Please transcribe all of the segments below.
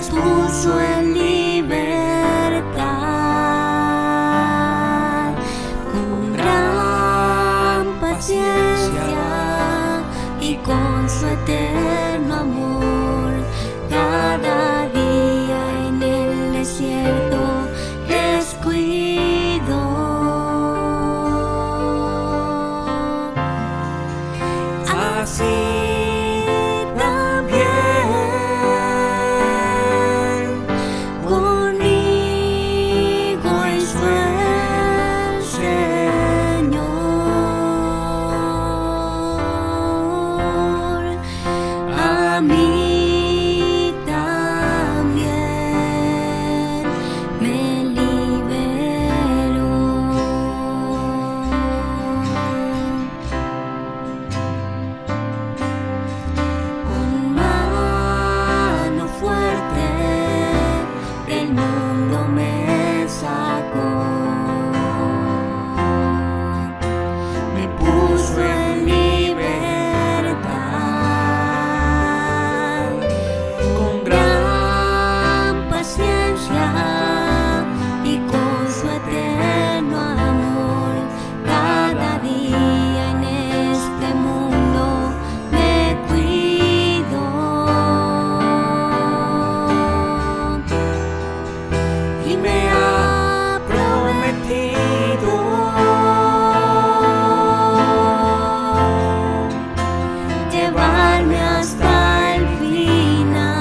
les puso en libertad, con gran paciencia y con su eterno amor. Cada día en el desierto les cuidó. Así a mí también me liberó. Con mano fuerte del mundo me sacó, me puso en libertad, y con su eterno amor. Cada día en este mundo me cuidó y me ha prometido llevarme hasta el final.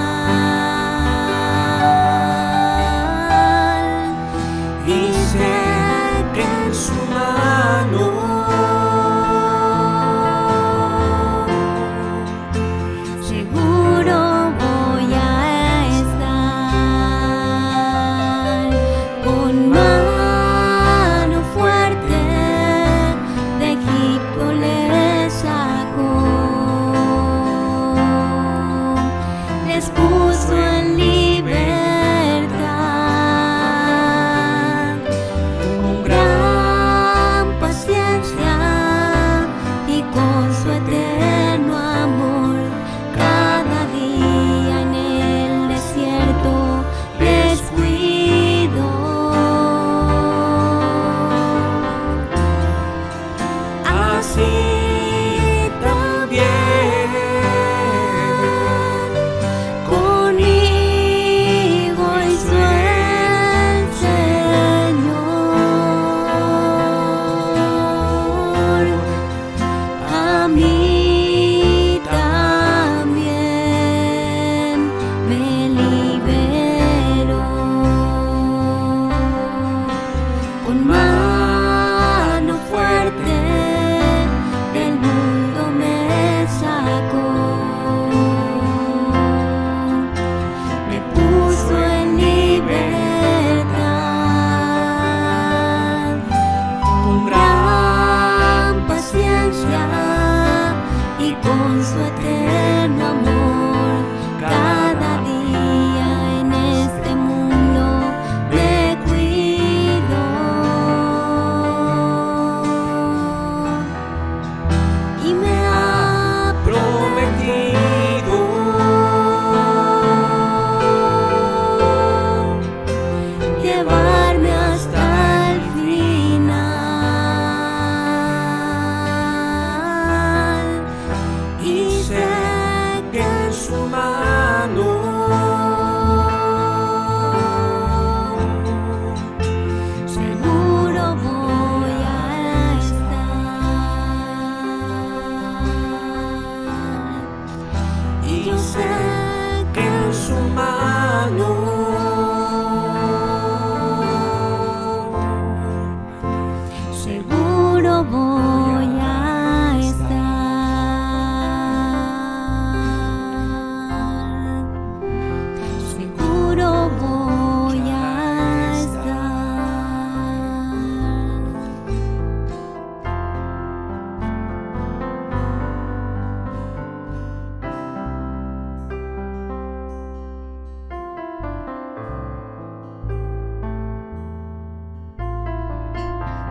Y sé que en su mano seguro voy a estar. Con mano fuerte de Egipto les sacó, les puso en libertad, con gran paciencia y con su eterno amor. Cada día en el desierto les cuidó. Así también conmigo hizo el Señor. A mí también me liberó. Con mano fuerte del mundo me sacó, me puso en libertad, con gran paciencia y con su eterno amor. Cada día en este mundo me cuidó y me ha prometido llevarme hasta el final. Y sé que en su mano seguro voy a estar. Y yo sé que en su mano seguro voy a estar. Seguro voy a estar.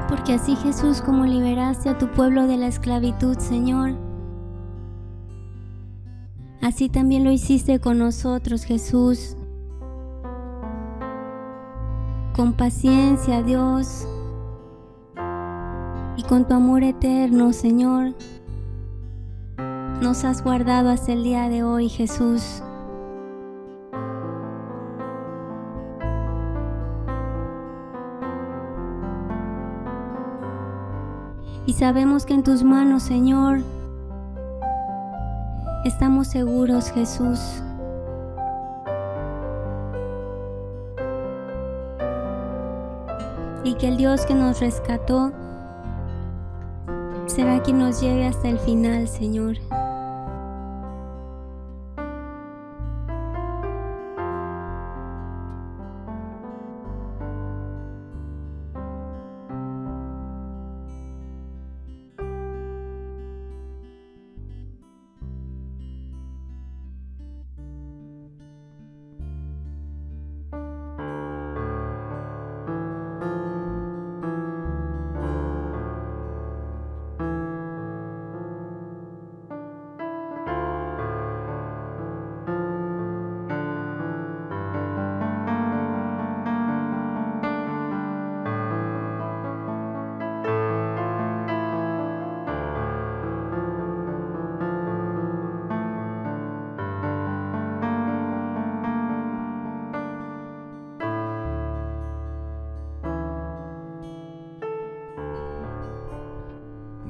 Porque así, Jesús, como liberaste a tu pueblo de la esclavitud, Señor, así también lo hiciste con nosotros, Jesús. con paciencia, Dios, y con tu amor eterno, Señor, nos has guardado hasta el día de hoy, Jesús. Y sabemos que en tus manos, Señor, estamos seguros, Jesús. Y que el Dios que nos rescató será quien nos lleve hasta el final, Señor.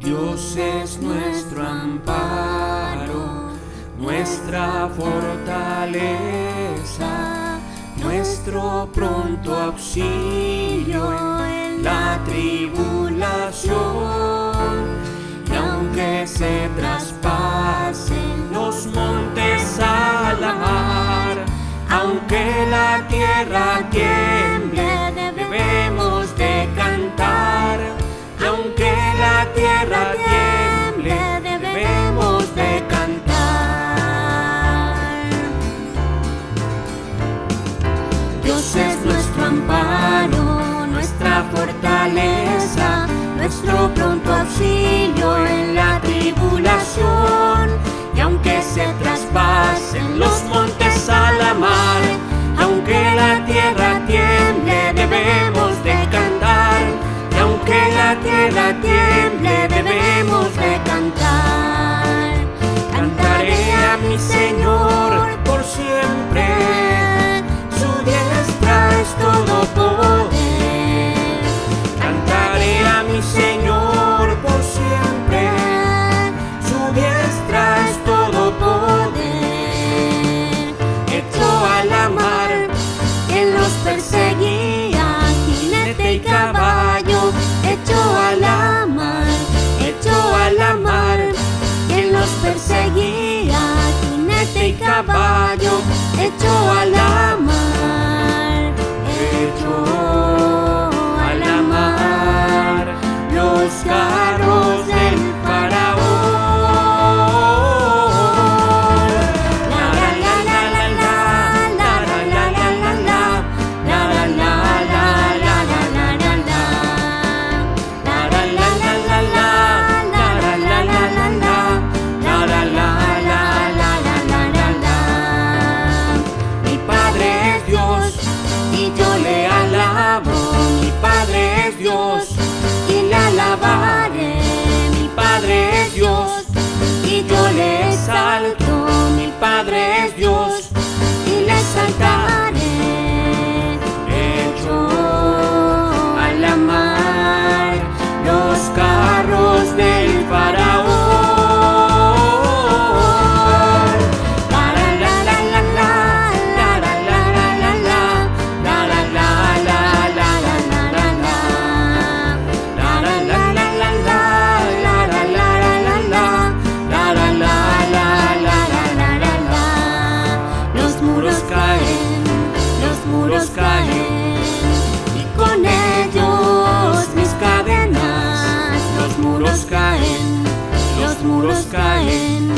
Dios es nuestro amparo, nuestra fortaleza, nuestro pronto auxilio en la tribulación. Y aunque se traspasen los montes a la mar, aunque la tierra tiemble, debemos de cantar. Aunque la tierra tiemble, debemos de cantar. Dios es nuestro amparo, nuestra fortaleza, nuestro pronto auxilio en la tribulación. Y aunque se traspasen los montes a la mar, aunque la tierra tiemble, debemos de cantar. Aunque la tierra tiemble, debemos de cantar. Cantaré a mi Señor por siempre, su diestra es todo poder. Cantaré a mi Señor por siempre, su diestra es todo poder. Echó a la mar quien los perseguía, jinete y caballo. Echó a la mar, quien los perseguía, jinete y caballo. Echó a la mar, echó a la mar los carros del faraón. Dios y le alabaré. Mi Padre es Dios y yo le exalto. Mi Padre es Dios y le exaltaré. Echó a la mar los carros del faraón. Caen y con ellos mis cadenas. Los muros caen,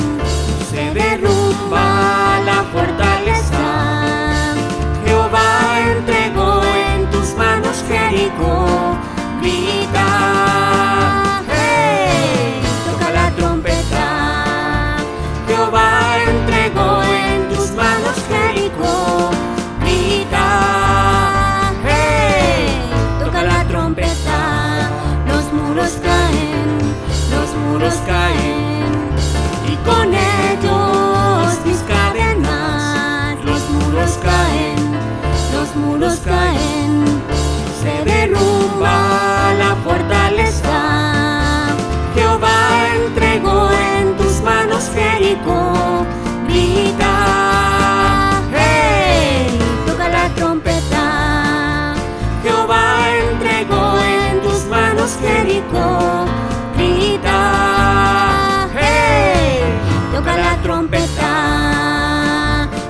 se derrumba la fortaleza. Jehová entregó en tus manos Jericó. Grita, hey, toca la trompeta. Jehová entregó en tus manos Jericó. Grita, hey, los muros caen, se derrumba la fortaleza. Jehová entregó en tus manos Jericó. Grita, hey, toca la trompeta. Jehová entregó en tus manos Jericó. Grita, hey, Toca la trompeta.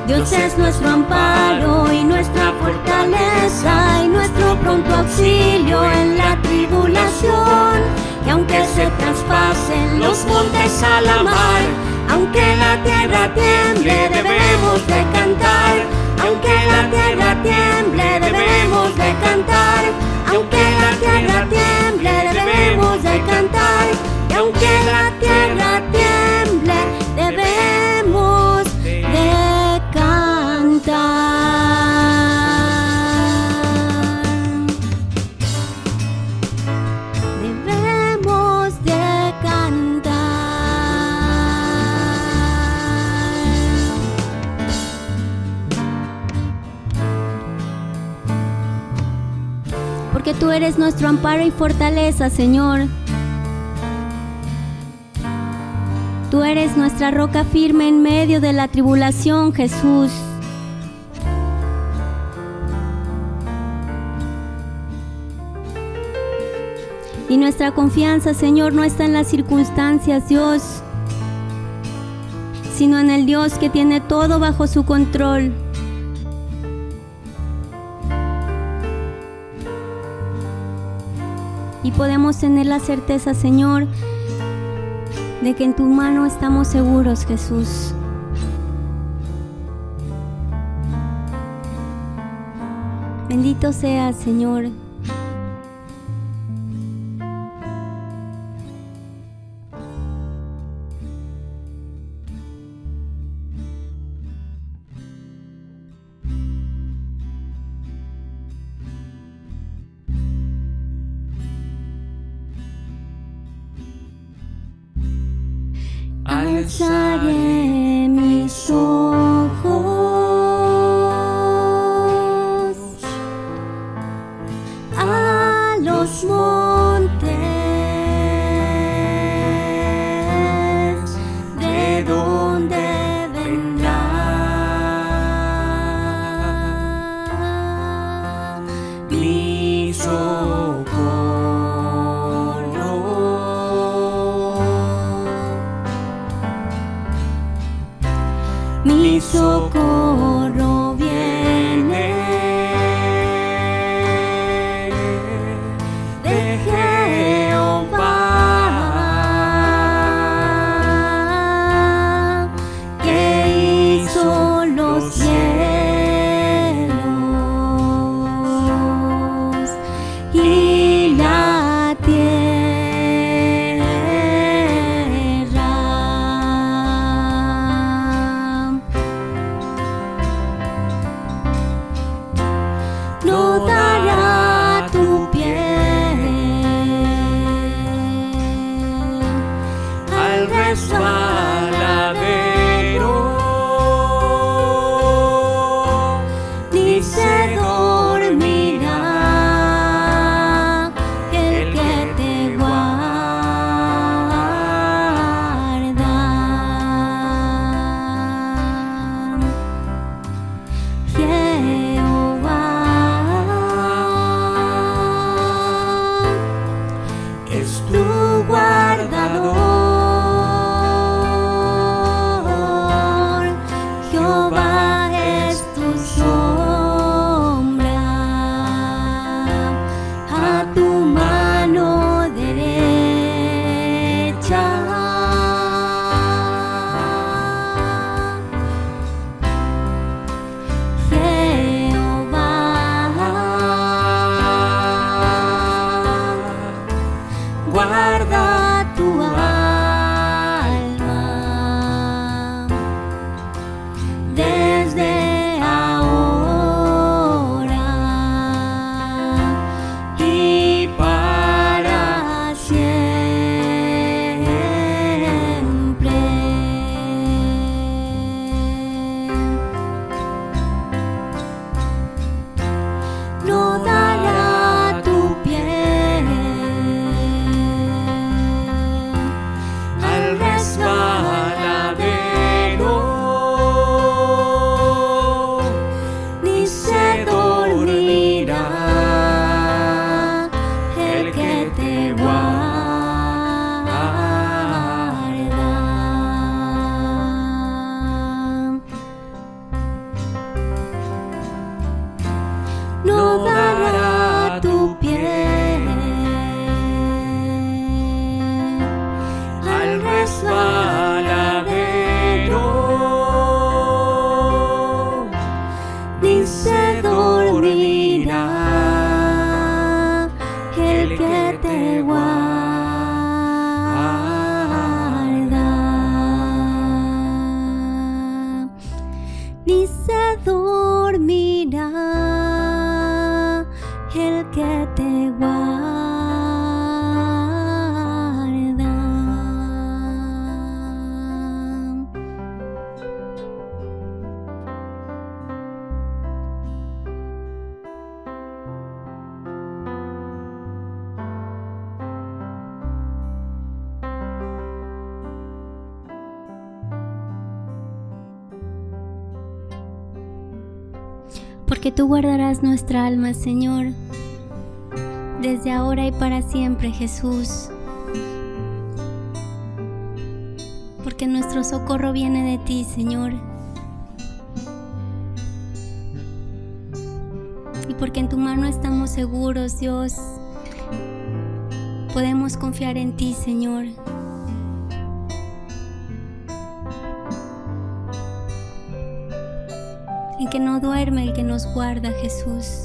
Dios es nuestro amparo y nuestra fortaleza y nuestro pronto auxilio en la tribulación. Y aunque se traspasen los montes a la mar, aunque la tierra tiemble, debemos de cantar. Aunque la tierra tiemble, debemos de cantar. Aunque la tierra tiemble, debemos de cantar. Y aunque la tierra tiemble, debemos de cantar. Debemos de cantar. Porque tú eres nuestro amparo y fortaleza, Señor. Tú eres nuestra roca firme en medio de la tribulación, Jesús. Y nuestra confianza, Señor, no está en las circunstancias, Dios, sino en el Dios que tiene todo bajo su control. Y podemos tener la certeza, Señor, de que en tu mano estamos seguros, Jesús. Bendito seas, Señor. Alzaré mis ojos a los montes, de donde vendrá mi socorro. Mi socorro viene de te guarda, ni se dormirá el que te guarda. Porque tú guardarás nuestra alma, Señor, desde ahora y para siempre, Jesús. Porque nuestro socorro viene de ti, Señor. Y porque en tu mano estamos seguros, Dios. Podemos confiar en ti, Señor. En que no duerme el que nos guarda, Jesús.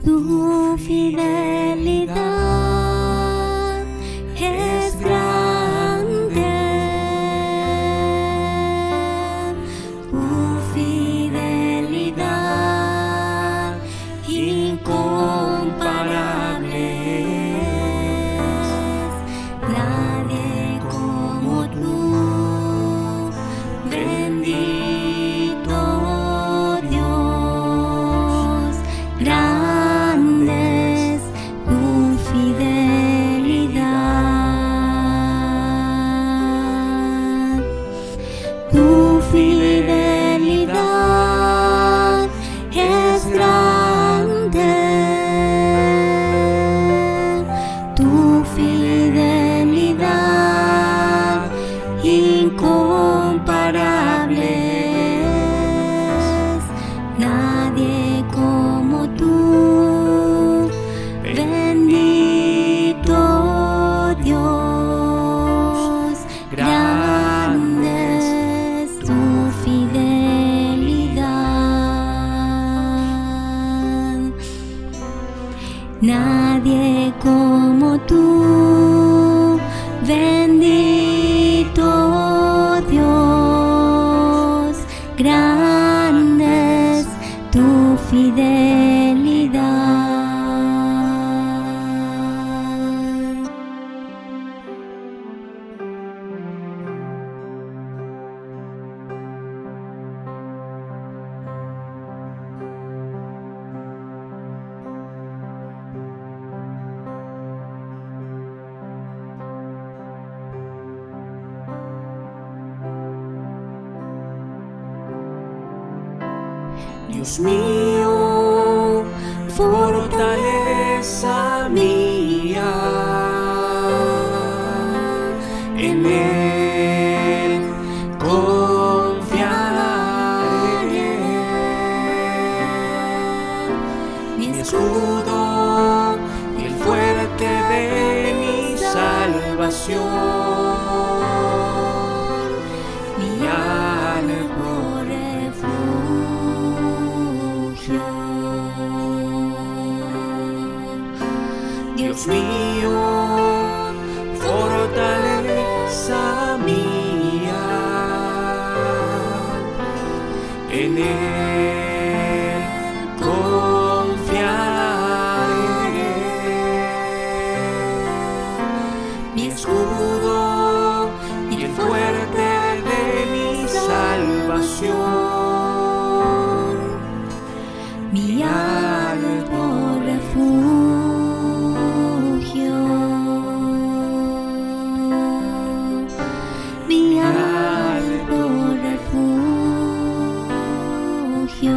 Tu fidelidad es grande, tu fidelidad incomparable es. Nadie como tú, bendito Dios, grande es tu fidelidad. Tu fidelidad es grande, tu fidelidad incomparable es. Nadie como tú, bendito Dios, grande es tu fidelidad. Nadie como tú, bendito Dios, grande es tu fidelidad. Dios mío, fortaleza mía, en Él confiaré. Mi escudo y el fuerte de mi salvación, mi alto refugio. Dios mío, fortaleza mía, en Él confiaré. Mi escudo y el fuerte de mi salvación, mi alto refugio, mi alto refugio.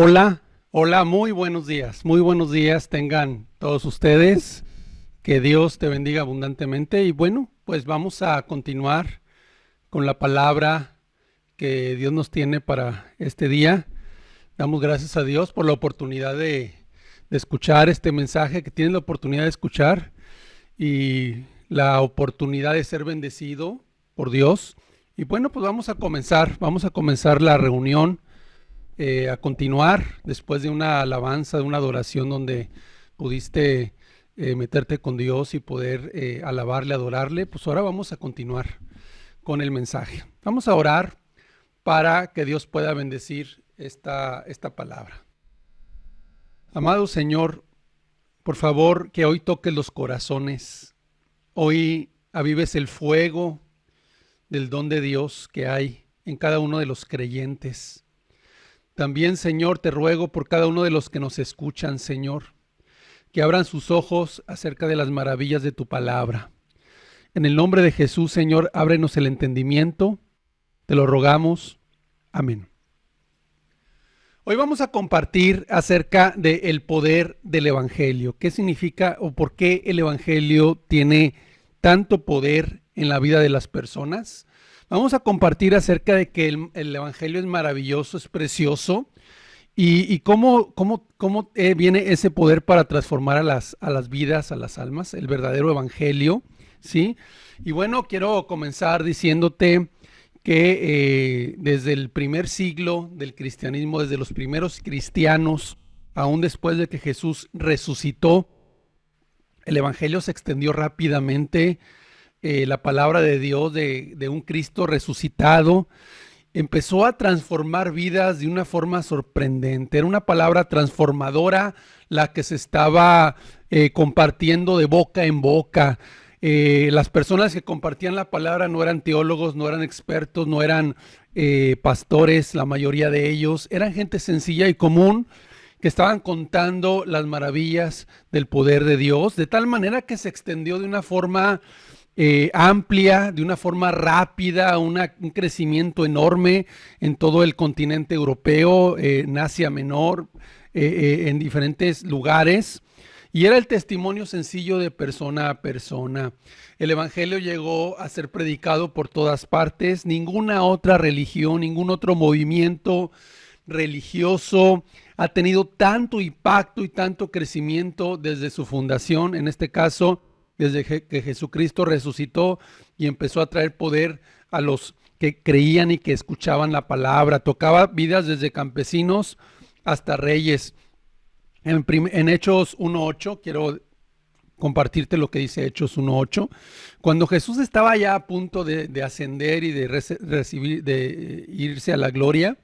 Hola, hola, muy buenos días tengan todos ustedes, que Dios te bendiga abundantemente y bueno, pues vamos a continuar con la palabra que Dios nos tiene para este día. Damos gracias a Dios por la oportunidad de escuchar este mensaje, que tienes la oportunidad de escuchar y la oportunidad de ser bendecido por Dios. Y bueno, pues vamos a comenzar la reunión. A continuar después de una alabanza, de una adoración donde pudiste meterte con Dios y poder alabarle, adorarle, pues ahora vamos a continuar con el mensaje. Vamos a orar para que Dios pueda bendecir esta palabra. Amado Señor, por favor que hoy toques los corazones, hoy avives el fuego del don de Dios que hay en cada uno de los creyentes. También, Señor, te ruego por cada uno de los que nos escuchan, Señor, que abran sus ojos acerca de las maravillas de tu palabra. En el nombre de Jesús, Señor, ábrenos el entendimiento, te lo rogamos. Amén. Hoy vamos a compartir acerca del poder del Evangelio. ¿Qué significa o por qué el Evangelio tiene tanto poder en la vida de las personas? Vamos a compartir acerca de que el Evangelio es maravilloso, es precioso y cómo viene ese poder para transformar a las vidas, a las almas, el verdadero Evangelio, ¿sí? Y bueno, quiero comenzar diciéndote que desde el primer siglo del cristianismo, desde los primeros cristianos, aún después de que Jesús resucitó, el Evangelio se extendió rápidamente. La palabra de Dios de un Cristo resucitado empezó a transformar vidas de una forma sorprendente. Era una palabra transformadora la que se estaba compartiendo de boca en boca. Las personas que compartían la palabra no eran teólogos, no eran expertos, no eran pastores, la mayoría de ellos. Eran gente sencilla y común que estaban contando las maravillas del poder de Dios, de tal manera que se extendió de una forma amplia, de una forma rápida, un crecimiento enorme en todo el continente europeo, en Asia Menor, en diferentes lugares. Y era el testimonio sencillo de persona a persona. El Evangelio llegó a ser predicado por todas partes. Ninguna otra religión, ningún otro movimiento religioso ha tenido tanto impacto y tanto crecimiento desde su fundación, en este caso, desde que Jesucristo resucitó y empezó a traer poder a los que creían y que escuchaban la palabra. Tocaba vidas desde campesinos hasta reyes. En Hechos 1:8, quiero compartirte lo que dice Hechos 1:8. Cuando Jesús estaba ya a punto de ascender y de irse a la gloria,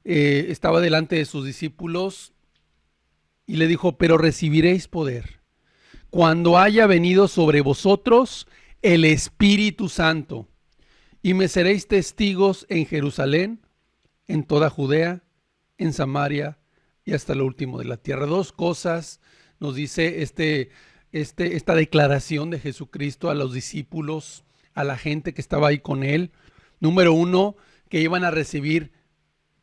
estaba delante de sus discípulos y le dijo: pero recibiréis poder cuando haya venido sobre vosotros el Espíritu Santo, y me seréis testigos en Jerusalén, en toda Judea, en Samaria y hasta lo último de la tierra. Dos cosas nos dice esta declaración de Jesucristo a los discípulos, a la gente que estaba ahí con él. Número uno, que iban a recibir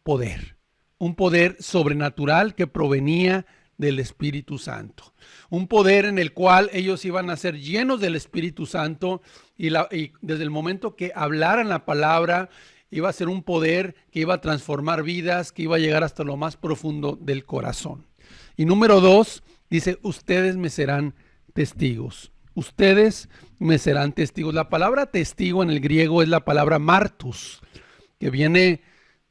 poder, un poder sobrenatural que provenía del Espíritu Santo, un poder en el cual ellos iban a ser llenos del Espíritu Santo y desde el momento que hablaran la palabra iba a ser un poder que iba a transformar vidas, que iba a llegar hasta lo más profundo del corazón. Y número dos, dice: ustedes me serán testigos. Ustedes me serán testigos. La palabra testigo en el griego es la palabra martus, que viene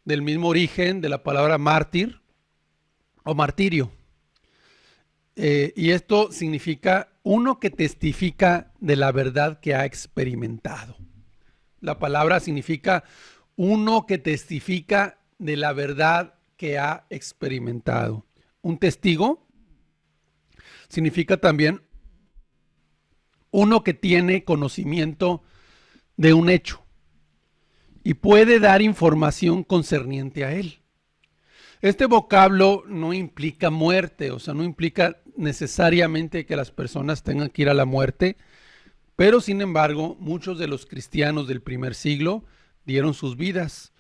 del mismo origen de la palabra mártir o martirio. Y esto significa uno que testifica de la verdad que ha experimentado. La palabra significa uno que testifica de la verdad que ha experimentado. Un testigo significa también uno que tiene conocimiento de un hecho y puede dar información concerniente a él. Este vocablo no implica muerte, o sea, no implica necesariamente que las personas tengan que ir a la muerte, pero sin embargo, muchos de los cristianos del primer siglo dieron sus vidas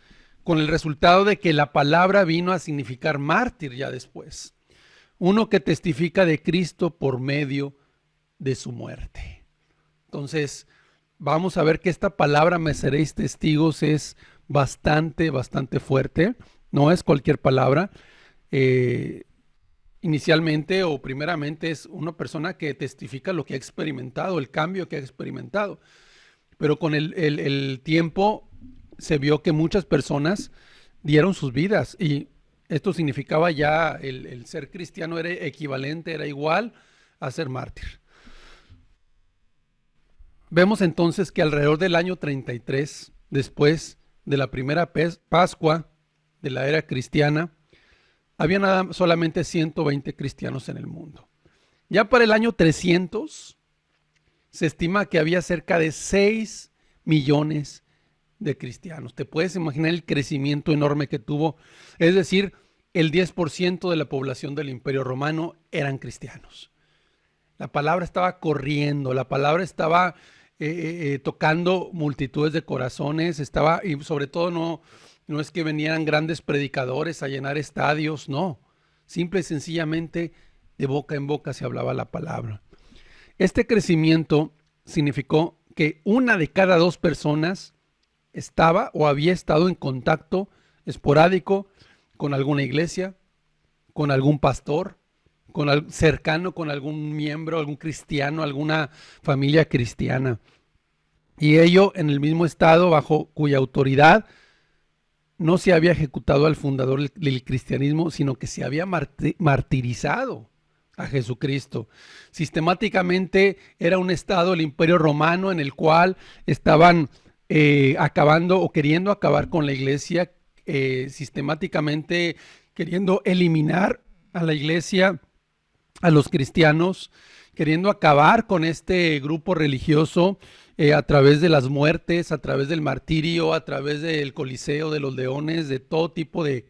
con el resultado de que la palabra vino a significar mártir ya después. Uno que testifica de Cristo por medio de su muerte. Entonces, vamos a ver que esta palabra me seréis testigos es bastante fuerte. No es cualquier palabra. Inicialmente o primeramente es una persona que testifica lo que ha experimentado, el cambio que ha experimentado. Pero con el tiempo se vio que muchas personas dieron sus vidas y esto significaba ya el ser cristiano era equivalente, era igual a ser mártir. Vemos entonces que alrededor del año 33, después de la primera Pascua de la era cristiana, había solamente 120 cristianos en el mundo. Ya para el año 300 se estima que había cerca de 6 millones de cristianos. Te puedes imaginar el crecimiento enorme que tuvo. Es decir, el 10% de la población del Imperio Romano eran cristianos. La palabra estaba corriendo, la palabra estaba tocando multitudes de corazones, y sobre todo no es que venían grandes predicadores a llenar estadios, no. Simple y sencillamente de boca en boca se hablaba la palabra. Este crecimiento significó que 1 de cada 2 personas estaba o había estado en contacto esporádico con alguna iglesia, con algún pastor, cercano con algún miembro, algún cristiano, alguna familia cristiana. Y ello en el mismo estado bajo cuya autoridad no se había ejecutado al fundador del cristianismo, sino que se había martirizado a Jesucristo. Sistemáticamente era un estado, el Imperio Romano, en el cual estaban acabando o queriendo acabar con la iglesia, sistemáticamente queriendo eliminar a la iglesia, a los cristianos, queriendo acabar con este grupo religioso a través de las muertes, a través del martirio, a través del Coliseo, de los leones, de todo tipo de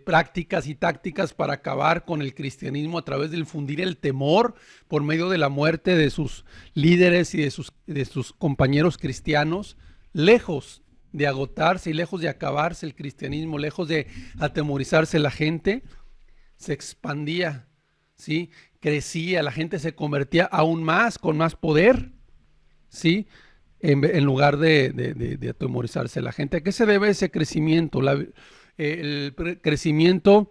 prácticas y tácticas para acabar con el cristianismo a través de infundir el temor por medio de la muerte de sus líderes y de sus compañeros cristianos, lejos de agotarse y lejos de acabarse el cristianismo, lejos de atemorizarse la gente, se expandía, ¿sí? Crecía, la gente se convertía aún más, con más poder, ¿sí? En lugar de atemorizarse la gente. ¿A qué se debe ese crecimiento? El crecimiento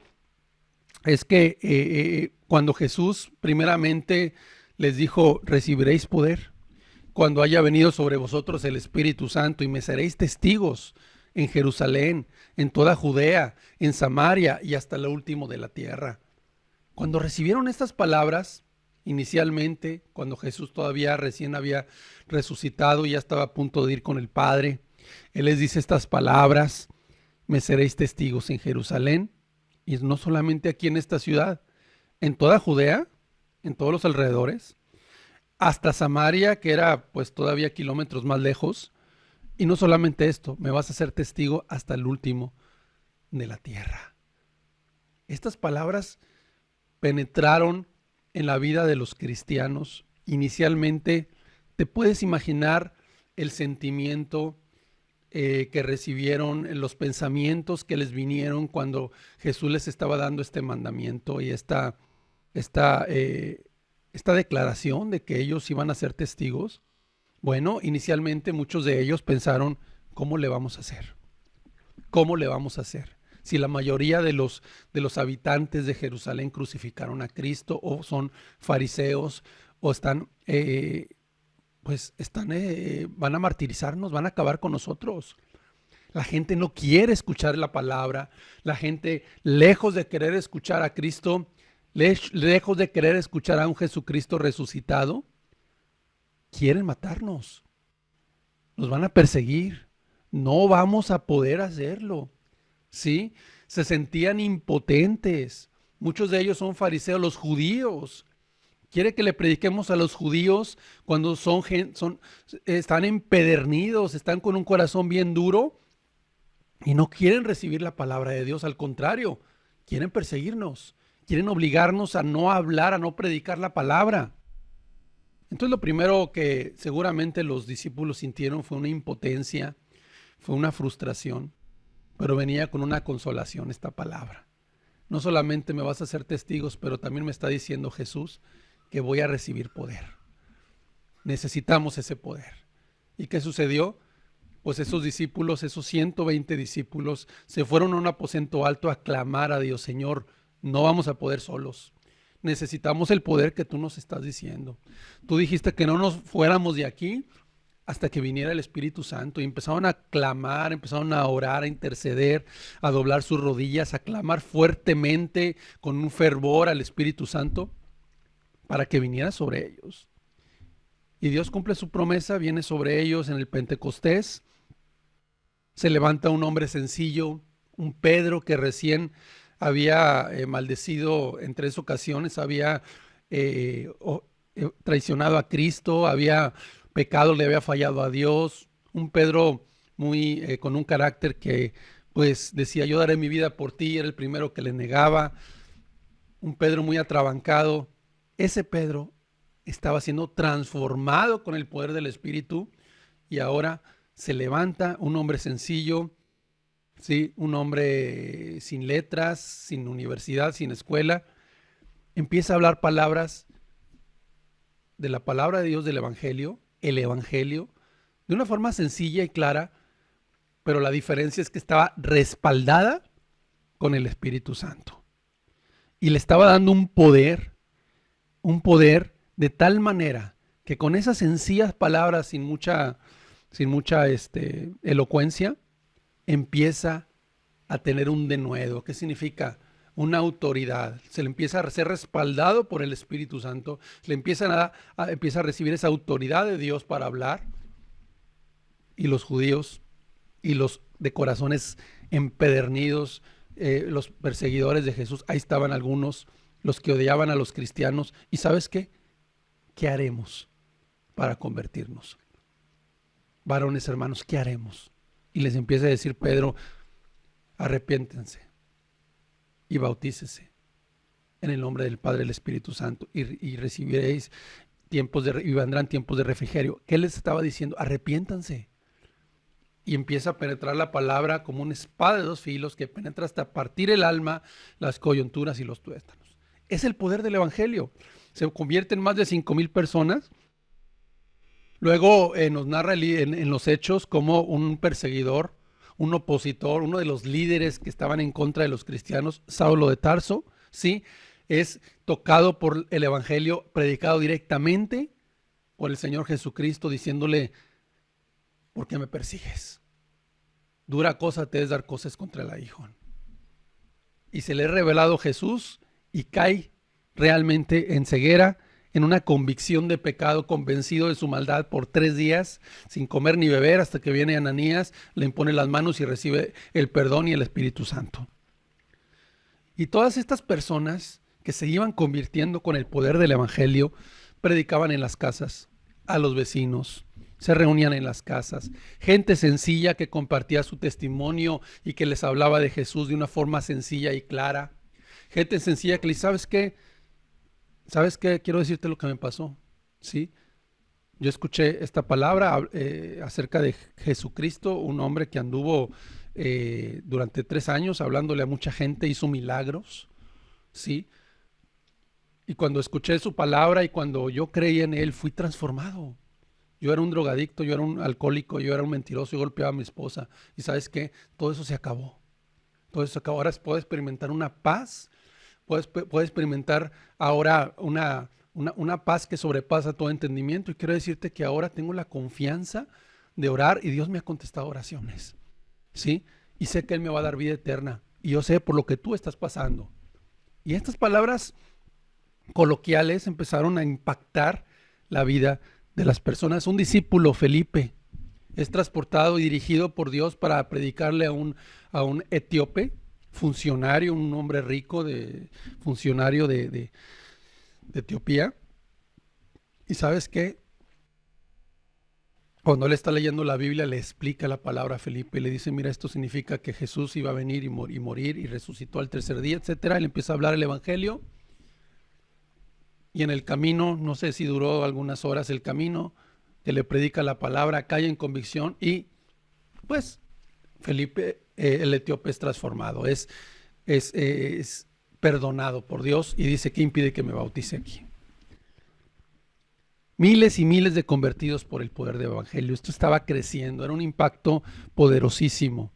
es que cuando Jesús primeramente les dijo, recibiréis poder cuando haya venido sobre vosotros el Espíritu Santo y me seréis testigos en Jerusalén, en toda Judea, en Samaria y hasta lo último de la tierra. Cuando recibieron estas palabras, inicialmente, cuando Jesús todavía recién había resucitado y ya estaba a punto de ir con el Padre, Él les dice estas palabras, me seréis testigos en Jerusalén, y no solamente aquí en esta ciudad, en toda Judea, en todos los alrededores, hasta Samaria, que era pues todavía kilómetros más lejos, y no solamente esto, me vas a ser testigo hasta el último de la tierra. Estas palabras penetraron en la vida de los cristianos. Inicialmente, te puedes imaginar el sentimiento que recibieron, los pensamientos que les vinieron cuando Jesús les estaba dando este mandamiento y esta declaración de que ellos iban a ser testigos. Bueno, inicialmente muchos de ellos pensaron, ¿cómo le vamos a hacer? ¿Cómo le vamos a hacer? Si la mayoría de los habitantes de Jerusalén crucificaron a Cristo o son fariseos o van a martirizarnos, van a acabar con nosotros. La gente no quiere escuchar la palabra. La gente, lejos de querer escuchar a Cristo, lejos de querer escuchar a un Jesucristo resucitado, quieren matarnos. Nos van a perseguir. No vamos a poder hacerlo. ¿Sí? Se sentían impotentes. Muchos de ellos son fariseos, los judíos. Quiere que le prediquemos a los judíos cuando están empedernidos, están con un corazón bien duro y no quieren recibir la palabra de Dios. Al contrario, quieren perseguirnos, quieren obligarnos a no hablar, a no predicar la palabra. Entonces lo primero que seguramente los discípulos sintieron fue una impotencia, fue una frustración. pero venía con una consolación esta palabra. No solamente me vas a hacer testigos, pero también me está diciendo Jesús que voy a recibir poder. Necesitamos ese poder. ¿Y qué sucedió? Pues esos discípulos, esos 120 discípulos, se fueron a un aposento alto a clamar a Dios: Señor, no vamos a poder solos. Necesitamos el poder que tú nos estás diciendo. Tú dijiste que no nos fuéramos de aquí hasta que viniera el Espíritu Santo. Y empezaron a clamar, empezaron a orar, a interceder, a doblar sus rodillas, a clamar fuertemente con un fervor al Espíritu Santo para que viniera sobre ellos. Y Dios cumple su promesa, viene sobre ellos en el Pentecostés. Se levanta un hombre sencillo, un Pedro que recién había maldecido en 3 ocasiones, había traicionado a Cristo, había pecado, le había fallado a Dios. Un Pedro muy con un carácter que pues decía: yo daré mi vida por ti, era el primero que le negaba. Un Pedro muy atrabancado. Ese Pedro estaba siendo transformado con el poder del Espíritu, y ahora se levanta un hombre sencillo, ¿sí? Un hombre sin letras, sin universidad, sin escuela. Empieza a hablar palabras de la palabra de Dios, del Evangelio, el Evangelio, de una forma sencilla y clara, pero la diferencia es que estaba respaldada con el Espíritu Santo. Y le estaba dando un poder de tal manera que con esas sencillas palabras, sin mucha elocuencia, empieza a tener un denuedo. ¿Qué significa? Una autoridad. Se le empieza a ser respaldado por el Espíritu Santo, empieza a recibir esa autoridad de Dios para hablar. Y los judíos y los de corazones empedernidos, los perseguidores de Jesús, ahí estaban algunos, los que odiaban a los cristianos. ¿Y sabes qué? ¿Qué haremos para convertirnos? Varones hermanos, ¿qué haremos? Y les empieza a decir Pedro: arrepiéntense y bautícese en el nombre del Padre y del Espíritu Santo, y recibiréis y vendrán tiempos de refrigerio. ¿Qué les estaba diciendo? Arrepiéntanse. Y empieza a penetrar la palabra como una espada de 2 filos que penetra hasta partir el alma, las coyunturas y los tuétanos. Es el poder del Evangelio. Se convierte en más de 5,000 personas. Luego nos narra en los Hechos como un perseguidor, un opositor, uno de los líderes que estaban en contra de los cristianos, Saulo de Tarso, ¿sí? Es tocado por el Evangelio, predicado directamente por el Señor Jesucristo, diciéndole: ¿por qué me persigues? Dura cosa te es dar cosas contra el aguijón. Y se le ha revelado Jesús y cae realmente en ceguera, en una convicción de pecado, convencido de su maldad por 3 días, sin comer ni beber, hasta que viene Ananías, le impone las manos y recibe el perdón y el Espíritu Santo. Y todas estas personas que se iban convirtiendo con el poder del Evangelio, predicaban en las casas, a los vecinos, se reunían en las casas, gente sencilla que compartía su testimonio y que les hablaba de Jesús de una forma sencilla y clara. Gente sencilla que le dice: ¿sabes qué? Quiero decirte lo que me pasó, ¿sí? Yo escuché esta palabra acerca de Jesucristo, un hombre que anduvo durante 3 años hablándole a mucha gente, hizo milagros, ¿sí? Y cuando escuché su palabra y cuando yo creí en él, fui transformado. Yo era un drogadicto, yo era un alcohólico, yo era un mentiroso, yo golpeaba a mi esposa. ¿Y sabes qué? Todo eso se acabó. Todo eso se acabó. Ahora puedo experimentar una paz. Puedo experimentar ahora una paz que sobrepasa todo entendimiento. Y quiero decirte que ahora tengo la confianza de orar y Dios me ha contestado oraciones, ¿sí? Y sé que Él me va a dar vida eterna. Y yo sé por lo que tú estás pasando. Y estas palabras coloquiales empezaron a impactar la vida de las personas. Un discípulo, Felipe, es transportado y dirigido por Dios para predicarle a un etíope, funcionario, un hombre rico, funcionario de Etiopía. Y ¿sabes qué? Cuando él está leyendo la Biblia, le explica la palabra a Felipe y le dice: mira, esto significa que Jesús iba a venir y morir y resucitó al 3er día, etcétera. Él empieza a hablar el Evangelio. Y en el camino, no sé si duró algunas horas el camino, que le predica la palabra, cae en convicción y pues Felipe el etíope es transformado, es perdonado por Dios, y dice: ¿qué impide que me bautice aquí? Miles y miles de convertidos por el poder del evangelio. Esto estaba creciendo, era un impacto poderosísimo.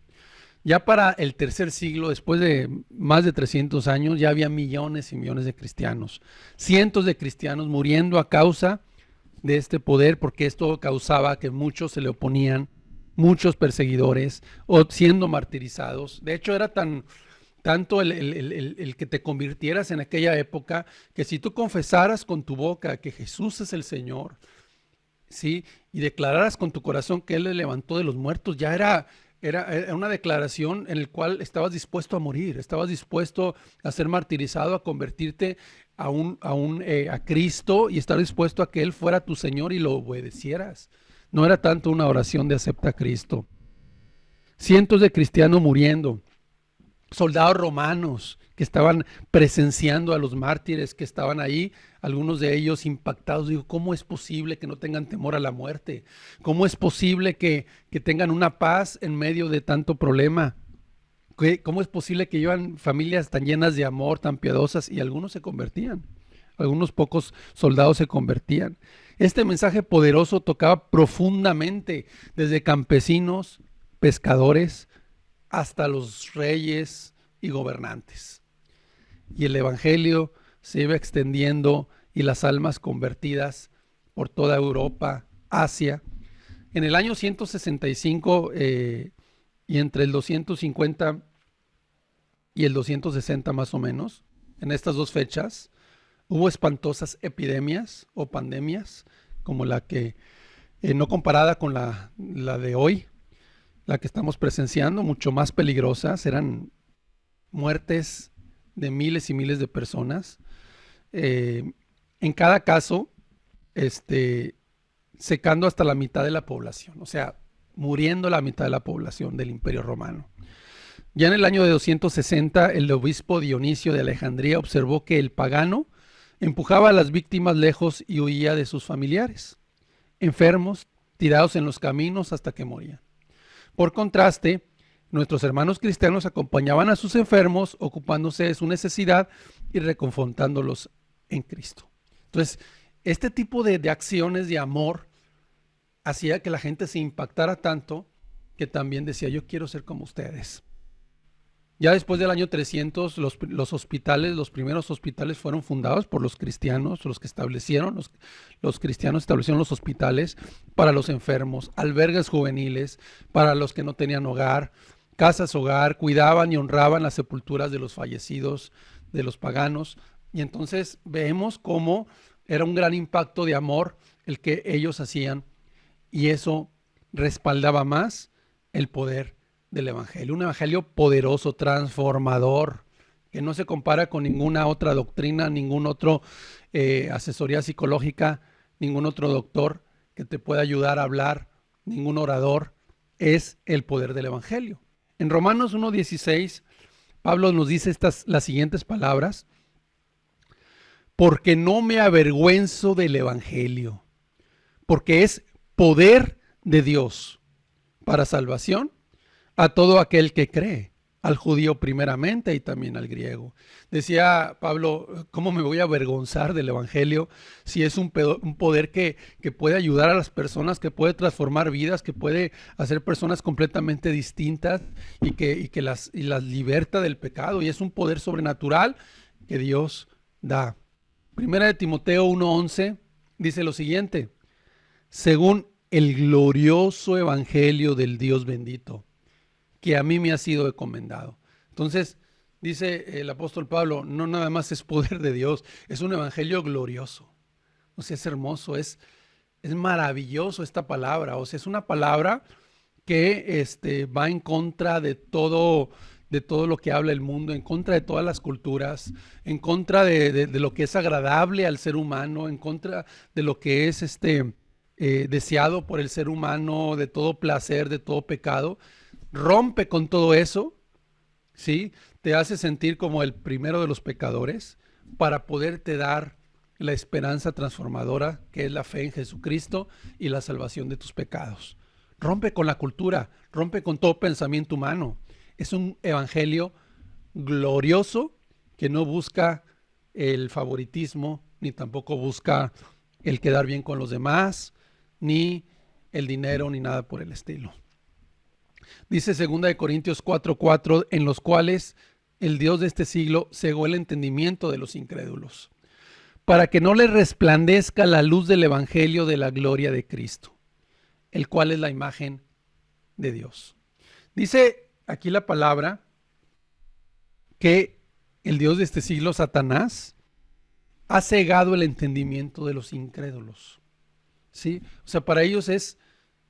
Ya para el tercer siglo, después de más de 300 años, ya había millones y millones de cristianos. Cientos de cristianos muriendo a causa de este poder, porque esto causaba que muchos se le oponían, muchos perseguidores, o siendo martirizados. De hecho, era tanto el que te convirtieras en aquella época, que si tú confesaras con tu boca que Jesús es el Señor, ¿sí?, y declararas con tu corazón que Él le levantó de los muertos, ya era una declaración en la cual estabas dispuesto a morir, estabas dispuesto a ser martirizado, a convertirte a Cristo, y estar dispuesto a que Él fuera tu Señor y lo obedecieras. No era tanto una oración de acepta a Cristo. Cientos de cristianos muriendo, soldados romanos que estaban presenciando a los mártires que estaban ahí, algunos de ellos impactados. Digo, ¿cómo es posible que no tengan temor a la muerte? ¿Cómo es posible que tengan una paz en medio de tanto problema? ¿Cómo es posible que llevan familias tan llenas de amor, tan piadosas? Y algunos se convertían, algunos pocos soldados se convertían. Este mensaje poderoso tocaba profundamente desde campesinos, pescadores, hasta los reyes y gobernantes. Y el evangelio se iba extendiendo, y las almas convertidas por toda Europa, Asia. En el año 165 y entre el 250 y el 260 más o menos, en estas dos fechas, hubo espantosas epidemias o pandemias, como la que, no comparada con la de hoy, la que estamos presenciando, mucho más peligrosas. Eran muertes de miles y miles de personas. En cada caso, secando hasta la mitad de la población, o sea, muriendo la mitad de la población del Imperio Romano. Ya en el año de 260, el obispo Dionisio de Alejandría observó que el pagano empujaba a las víctimas lejos y huía de sus familiares, enfermos, tirados en los caminos hasta que morían. Por contraste, nuestros hermanos cristianos acompañaban a sus enfermos, ocupándose de su necesidad y reconfortándolos en Cristo. Entonces, este tipo de acciones de amor hacía que la gente se impactara tanto que también decía: yo quiero ser como ustedes. Ya después del año 300, los hospitales, los primeros hospitales fueron fundados por los cristianos, los cristianos establecieron los hospitales para los enfermos, albergues juveniles para los que no tenían hogar, casas hogar, cuidaban y honraban las sepulturas de los fallecidos, de los paganos. Y entonces vemos cómo era un gran impacto de amor el que ellos hacían, y eso respaldaba más el poder del evangelio. Un evangelio poderoso, transformador, que no se compara con ninguna otra doctrina, ningún otro asesoría psicológica, ningún otro doctor que te pueda ayudar a hablar, ningún orador. Es el poder del evangelio. En Romanos 1:16, Pablo nos dice las siguientes palabras: porque no me avergüenzo del evangelio, porque es poder de Dios para salvación a todo aquel que cree, al judío primeramente y también al griego. Decía Pablo: ¿cómo me voy a avergonzar del evangelio si es un poder que puede ayudar a las personas, que puede transformar vidas, que puede hacer personas completamente distintas y que las liberta del pecado? Y es un poder sobrenatural que Dios da. Primera de Timoteo 1:11 dice lo siguiente: según el glorioso evangelio del Dios bendito, que a mí me ha sido encomendado. Entonces, dice el apóstol Pablo, no nada más es poder de Dios, es un evangelio glorioso. O sea, es hermoso, es maravilloso esta palabra. O sea, es una palabra que va en contra de todo lo que habla el mundo, en contra de todas las culturas, en contra de lo que es agradable al ser humano, en contra de lo que es deseado por el ser humano, de todo placer, de todo pecado. Rompe con todo eso, ¿sí? Te hace sentir como el primero de los pecadores para poderte dar la esperanza transformadora que es la fe en Jesucristo y la salvación de tus pecados. Rompe con la cultura, rompe con todo pensamiento humano. Es un evangelio glorioso que no busca el favoritismo, ni tampoco busca el quedar bien con los demás, ni el dinero, ni nada por el estilo. Dice 2 Corintios 4:4, en los cuales el Dios de este siglo cegó el entendimiento de los incrédulos, para que no les resplandezca la luz del evangelio de la gloria de Cristo, el cual es la imagen de Dios. Dice aquí la palabra que el Dios de este siglo, Satanás, ha cegado el entendimiento de los incrédulos. ¿Sí? O sea, para ellos es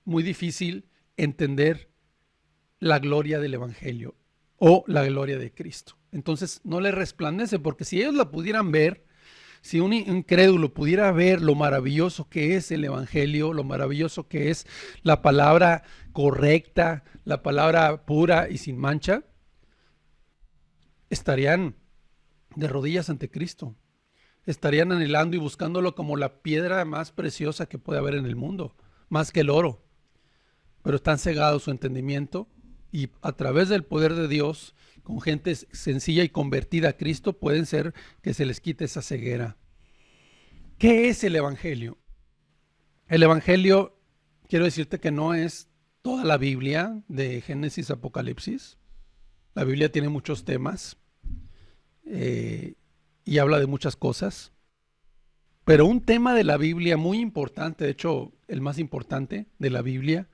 muy difícil entender la gloria del evangelio o la gloria de Cristo. Entonces no les resplandece, porque si ellos la pudieran ver, si un incrédulo pudiera ver lo maravilloso que es el evangelio, lo maravilloso que es la palabra correcta, la palabra pura y sin mancha, estarían de rodillas ante Cristo. Estarían anhelando y buscándolo como la piedra más preciosa que puede haber en el mundo, más que el oro. Pero están cegados su entendimiento, y a través del poder de Dios, con gente sencilla y convertida a Cristo, pueden ser que se les quite esa ceguera. ¿Qué es el evangelio? El evangelio, quiero decirte que no es toda la Biblia de Génesis a Apocalipsis. La Biblia tiene muchos temas y habla de muchas cosas. Pero un tema de la Biblia muy importante, de hecho el más importante de la Biblia,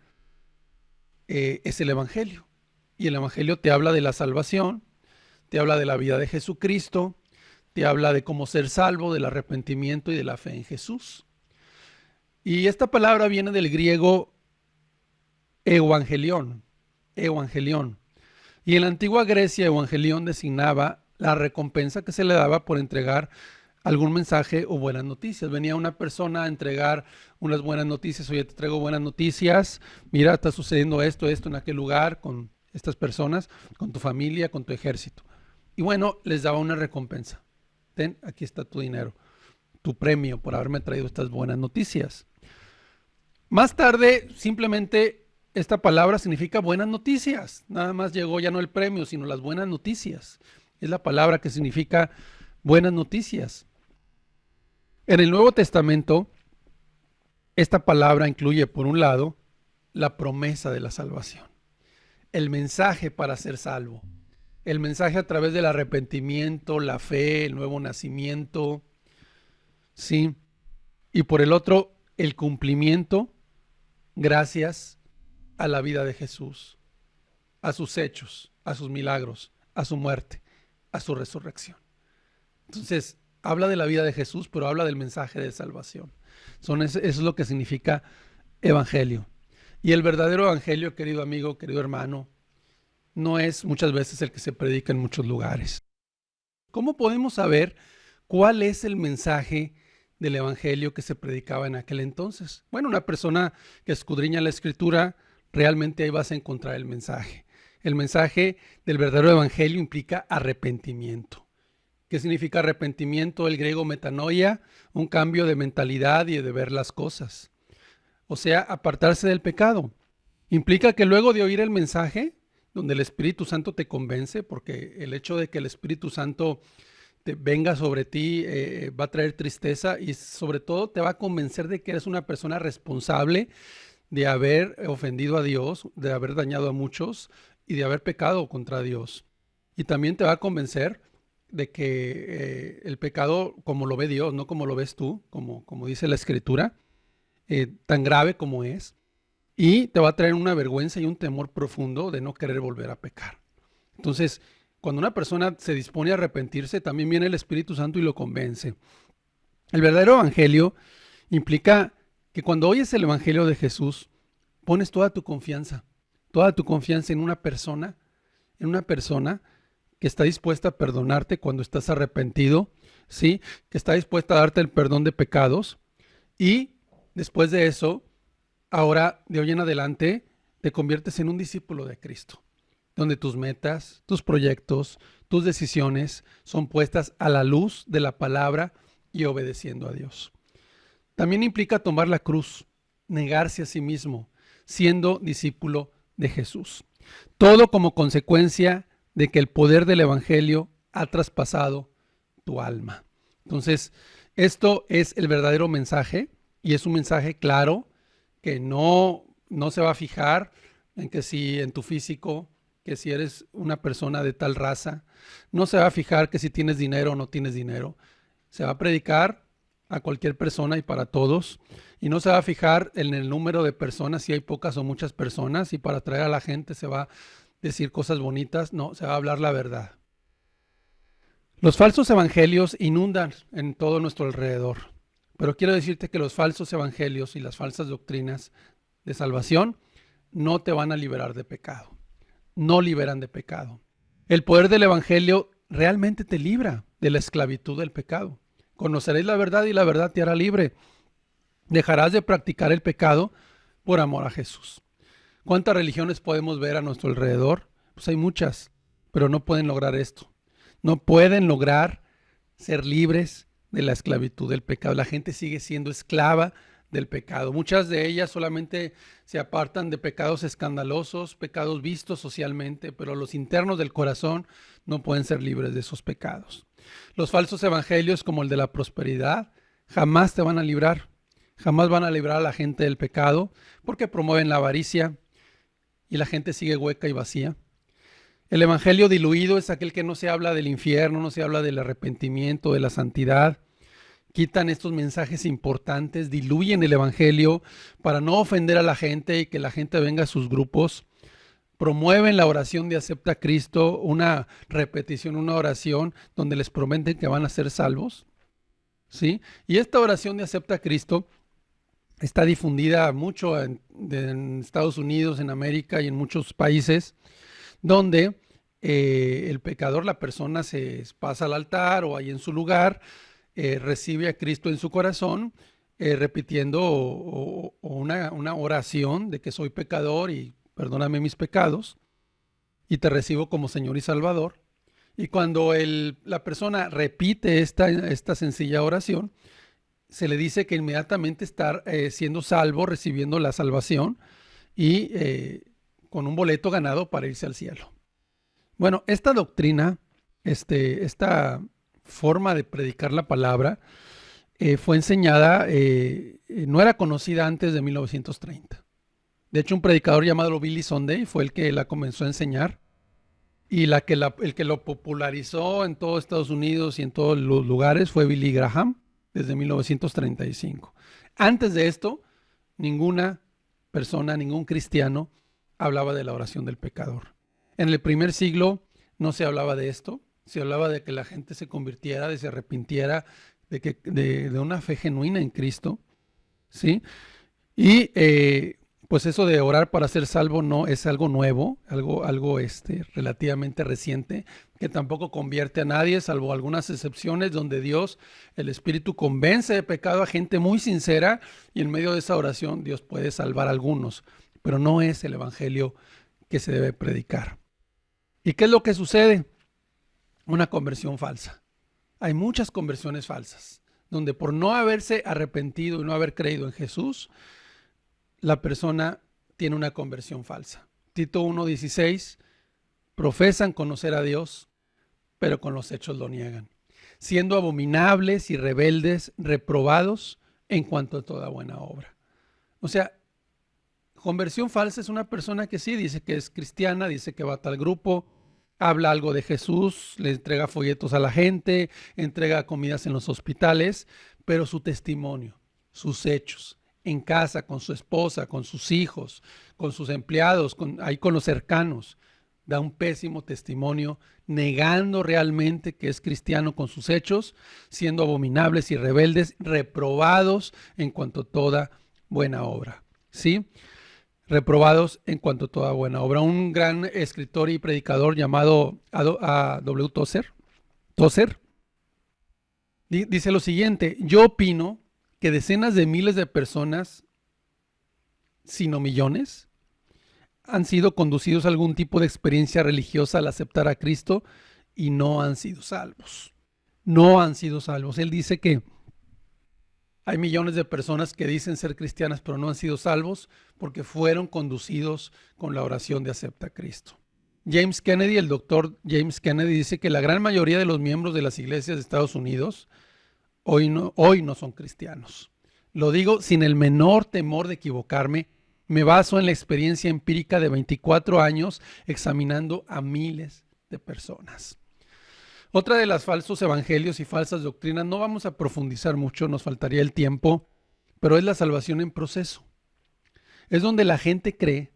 es el evangelio. Y el evangelio te habla de la salvación, te habla de la vida de Jesucristo, te habla de cómo ser salvo, del arrepentimiento y de la fe en Jesús. Y esta palabra viene del griego evangelión. Y en la antigua Grecia, evangelión designaba la recompensa que se le daba por entregar algún mensaje o buenas noticias. Venía una persona a entregar unas buenas noticias. Oye, te traigo buenas noticias. Mira, está sucediendo esto en aquel lugar con estas personas, con tu familia, con tu ejército. Y bueno, les daba una recompensa. Ten, aquí está tu dinero, tu premio por haberme traído estas buenas noticias. Más tarde, simplemente esta palabra significa buenas noticias. Nada más llegó ya no el premio, sino las buenas noticias. Es la palabra que significa buenas noticias. En el Nuevo Testamento, esta palabra incluye, por un lado, la promesa de la salvación, el mensaje para ser salvo, el mensaje a través del arrepentimiento, la fe, el nuevo nacimiento, ¿sí? Y por el otro, el cumplimiento gracias a la vida de Jesús, a sus hechos, a sus milagros, a su muerte, a su resurrección. Entonces, habla de la vida de Jesús, pero habla del mensaje de salvación. Eso es lo que significa evangelio. Y el verdadero evangelio, querido amigo, querido hermano, no es muchas veces el que se predica en muchos lugares. ¿Cómo podemos saber cuál es el mensaje del evangelio que se predicaba en aquel entonces? Bueno, una persona que escudriña la Escritura, realmente ahí vas a encontrar el mensaje. El mensaje del verdadero evangelio implica arrepentimiento. ¿Qué significa arrepentimiento? El griego metanoia, un cambio de mentalidad y de ver las cosas. O sea, apartarse del pecado. Implica que luego de oír el mensaje, donde el Espíritu Santo te convence, porque el hecho de que el Espíritu Santo venga sobre ti va a traer tristeza, y sobre todo te va a convencer de que eres una persona responsable de haber ofendido a Dios, de haber dañado a muchos y de haber pecado contra Dios. Y también te va a convencer de que el pecado, como lo ve Dios, no como lo ves tú, como dice la Escritura, tan grave como es, y te va a traer una vergüenza y un temor profundo de no querer volver a pecar. Entonces, cuando una persona se dispone a arrepentirse, también viene el Espíritu Santo y lo convence. El verdadero evangelio implica que cuando oyes el evangelio de Jesús, pones toda tu confianza en una persona que está dispuesta a perdonarte cuando estás arrepentido, ¿sí? Que está dispuesta a darte el perdón de pecados, y después de eso, ahora de hoy en adelante, te conviertes en un discípulo de Cristo, donde tus metas, tus proyectos, tus decisiones son puestas a la luz de la palabra y obedeciendo a Dios. También implica tomar la cruz, negarse a sí mismo, siendo discípulo de Jesús. Todo como consecuencia de que el poder del Evangelio ha traspasado tu alma. Entonces, esto es el verdadero mensaje y es un mensaje claro que no se va a fijar en que si en tu físico, que si eres una persona de tal raza, no se va a fijar que si tienes dinero o no tienes dinero. Se va a predicar a cualquier persona y para todos, y no se va a fijar en el número de personas, si hay pocas o muchas personas, y para atraer a la gente se va a decir cosas bonitas. No, se va a hablar la verdad. Los falsos evangelios inundan en todo nuestro alrededor, pero quiero decirte que los falsos evangelios y las falsas doctrinas de salvación no te van a liberar de pecado. No liberan de pecado. El poder del evangelio realmente te libra de la esclavitud del pecado. Conoceréis la verdad y la verdad te hará libre. Dejarás de practicar el pecado por amor a Jesús. ¿Cuántas religiones podemos ver a nuestro alrededor? Pues hay muchas, pero no pueden lograr esto. No pueden lograr ser libres de la esclavitud del pecado. La gente sigue siendo esclava del pecado. Muchas de ellas solamente se apartan de pecados escandalosos, pecados vistos socialmente, pero los internos del corazón no pueden ser libres de esos pecados. Los falsos evangelios, como el de la prosperidad, jamás te van a librar. Jamás van a librar a la gente del pecado porque promueven la avaricia y la gente sigue hueca y vacía. El evangelio diluido es aquel que no se habla del infierno, no se habla del arrepentimiento, de la santidad. Quitan estos mensajes importantes, diluyen el evangelio para no ofender a la gente y que la gente venga a sus grupos. Promueven la oración de acepta a Cristo, una repetición, una oración donde les prometen que van a ser salvos. ¿Sí? Y esta oración de acepta a Cristo está difundida mucho en Estados Unidos, en América y en muchos países, donde el pecador, la persona se pasa al altar o ahí en su lugar, recibe a Cristo en su corazón, repitiendo una oración de que soy pecador y perdóname mis pecados y te recibo como Señor y Salvador. Y cuando la persona repite esta sencilla oración, se le dice que inmediatamente está siendo salvo, recibiendo la salvación y con un boleto ganado para irse al cielo. Bueno, esta doctrina, esta forma de predicar la palabra, fue enseñada, no era conocida antes de 1930. De hecho, un predicador llamado Billy Sunday fue el que la comenzó a enseñar y el que lo popularizó en todo Estados Unidos y en todos los lugares fue Billy Graham desde 1935. Antes de esto, ninguna persona, ningún cristiano hablaba de la oración del pecador. En el primer siglo no se hablaba de esto, se hablaba de que la gente se convirtiera, de que se arrepintiera, de una fe genuina en Cristo, ¿sí? Y pues eso de orar para ser salvo no es algo nuevo, algo relativamente reciente, que tampoco convierte a nadie, salvo algunas excepciones donde Dios, el Espíritu, convence de pecado a gente muy sincera y en medio de esa oración Dios puede salvar a algunos, pero no es el evangelio que se debe predicar. ¿Y qué es lo que sucede? Una conversión falsa. Hay muchas conversiones falsas, donde por no haberse arrepentido y no haber creído en Jesús, la persona tiene una conversión falsa. Tito 1:16, profesan conocer a Dios, pero con los hechos lo niegan, siendo abominables y rebeldes, reprobados en cuanto a toda buena obra. O sea, conversión falsa es una persona que sí dice que es cristiana, dice que va a tal grupo, habla algo de Jesús, le entrega folletos a la gente, entrega comidas en los hospitales, pero su testimonio, sus hechos, en casa, con su esposa, con sus hijos, con sus empleados, ahí con los cercanos, da un pésimo testimonio, negando realmente que es cristiano con sus hechos, siendo abominables y rebeldes, reprobados en cuanto a toda buena obra. ¿Sí? Reprobados en cuanto a toda buena obra. Un gran escritor y predicador llamado A.W. Tozer dice lo siguiente: yo opino que decenas de miles de personas, si no millones, han sido conducidos a algún tipo de experiencia religiosa al aceptar a Cristo y no han sido salvos. No han sido salvos. Él dice que Hay millones de personas que dicen ser cristianas pero no han sido salvos porque fueron conducidos con la oración de acepta a Cristo. James Kennedy, el doctor James Kennedy, dice que la gran mayoría de los miembros de las iglesias de Estados Unidos hoy no son cristianos. Lo digo sin el menor temor de equivocarme. Me baso en la experiencia empírica de 24 años examinando a miles de personas. Otra de las falsos evangelios y falsas doctrinas, no vamos a profundizar mucho, nos faltaría el tiempo, pero es la salvación en proceso. Es donde la gente cree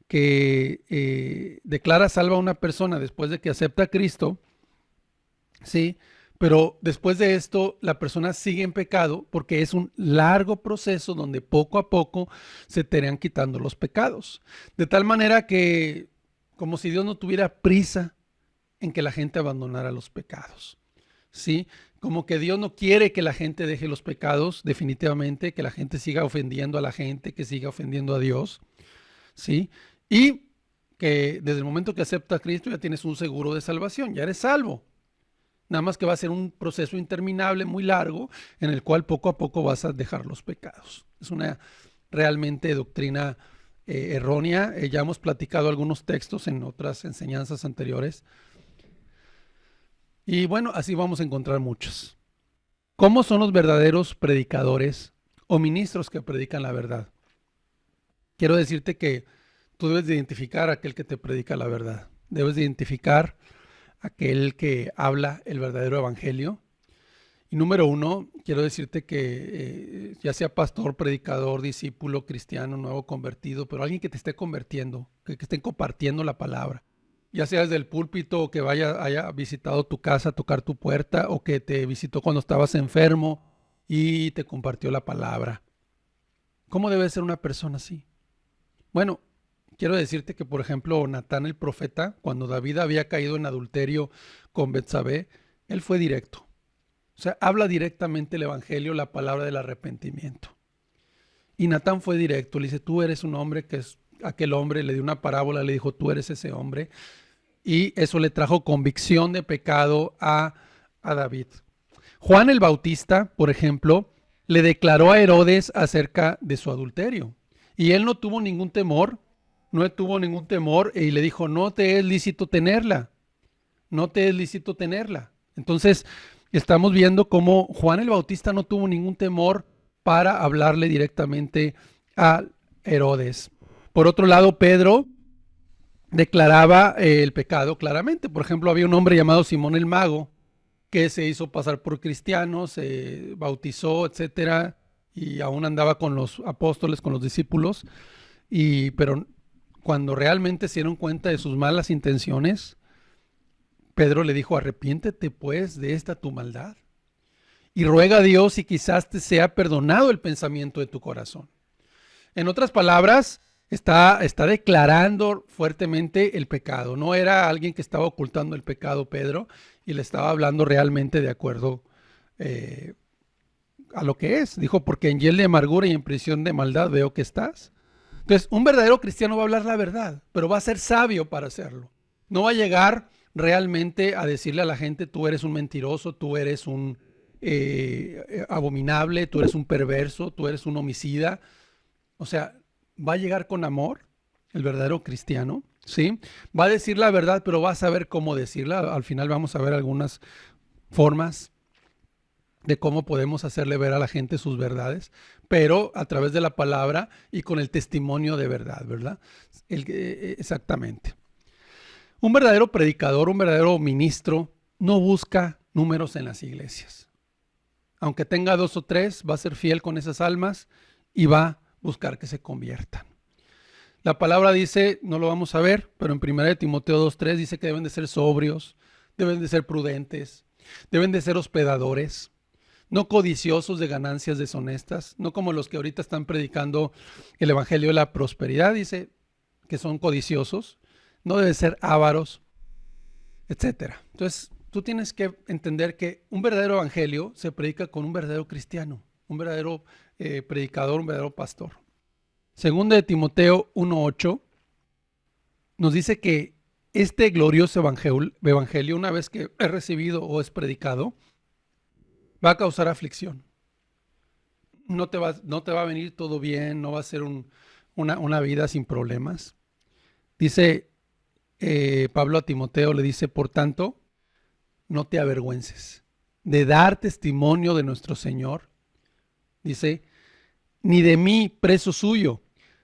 que declara salva a una persona después de que acepta a Cristo, ¿sí? Pero después de esto la persona sigue en pecado porque es un largo proceso donde poco a poco se te irán quitando los pecados. De tal manera que como si Dios no tuviera prisa en que la gente abandonara los pecados, ¿sí? Como que Dios no quiere que la gente deje los pecados definitivamente, que la gente siga ofendiendo a la gente, que siga ofendiendo a Dios, ¿sí? Y que desde el momento que aceptas a Cristo ya tienes un seguro de salvación, ya eres salvo. Nada más que va a ser un proceso interminable, muy largo, en el cual poco a poco vas a dejar los pecados. Es una realmente doctrina errónea. Ya hemos platicado algunos textos en otras enseñanzas anteriores. Y bueno, así vamos a encontrar muchos. ¿Cómo son los verdaderos predicadores o ministros que predican la verdad? Quiero decirte que tú debes de identificar a aquel que te predica la verdad. Debes de identificar aquel que habla el verdadero evangelio. Y número uno, quiero decirte que ya sea pastor, predicador, discípulo, cristiano, nuevo convertido, pero alguien que te esté convirtiendo, que estén compartiendo la palabra, ya sea desde el púlpito o que haya visitado tu casa, tocar tu puerta, o que te visitó cuando estabas enfermo y te compartió la palabra. ¿Cómo debe ser una persona así? Bueno, quiero decirte que, por ejemplo, Natán el profeta, cuando David había caído en adulterio con Betsabé, él fue directo. O sea, habla directamente el evangelio, la palabra del arrepentimiento. Y Natán fue directo, le dice, tú eres un hombre que es aquel hombre, le dio una parábola, le dijo, tú eres ese hombre. Y eso le trajo convicción de pecado a David. Juan el Bautista, por ejemplo, le declaró a Herodes acerca de su adulterio. Y él no tuvo ningún temor, y le dijo, no te es lícito tenerla. Entonces, estamos viendo cómo Juan el Bautista no tuvo ningún temor para hablarle directamente a Herodes. Por otro lado, Pedro declaraba el pecado claramente. Por ejemplo, había un hombre llamado Simón el Mago que se hizo pasar por cristiano, se bautizó, etcétera, y aún andaba con los apóstoles, con los discípulos, pero cuando realmente se dieron cuenta de sus malas intenciones, Pedro le dijo, arrepiéntete pues de esta tu maldad y ruega a Dios y quizás te sea perdonado el pensamiento de tu corazón. En otras palabras, está declarando fuertemente el pecado. No era alguien que estaba ocultando el pecado, Pedro, y le estaba hablando realmente de acuerdo a lo que es. Dijo, porque en hiel de amargura y en prisión de maldad veo que estás. Entonces, un verdadero cristiano va a hablar la verdad, pero va a ser sabio para hacerlo. No va a llegar realmente a decirle a la gente, tú eres un mentiroso, tú eres un abominable, tú eres un perverso, tú eres un homicida. O sea, va a llegar con amor, el verdadero cristiano, ¿sí? Va a decir la verdad, pero va a saber cómo decirla. Al final vamos a ver algunas formas de cómo podemos hacerle ver a la gente sus verdades, pero a través de la palabra y con el testimonio de verdad, ¿verdad? Exactamente. Un verdadero predicador, un verdadero ministro, no busca números en las iglesias. Aunque tenga 2 o 3, va a ser fiel con esas almas y va a buscar que se conviertan. La palabra dice, no lo vamos a ver, pero en 1 Timoteo 2:3 dice que deben de ser sobrios, deben de ser prudentes, deben de ser hospedadores, no codiciosos de ganancias deshonestas, no como los que ahorita están predicando el evangelio de la prosperidad, dice que son codiciosos, no deben ser ávaros, etcétera. Entonces, tú tienes que entender que un verdadero evangelio se predica con un verdadero cristiano, un verdadero predicador, un verdadero pastor. Segunda de Timoteo 1:8 nos dice que este glorioso evangelio, una vez que es recibido o es predicado, va a causar aflicción. no te va a venir todo bien, no va a ser una vida sin problemas. Dice Pablo a Timoteo, le dice, por tanto, no te avergüences de dar testimonio de nuestro Señor. Dice, ni de mí, preso suyo,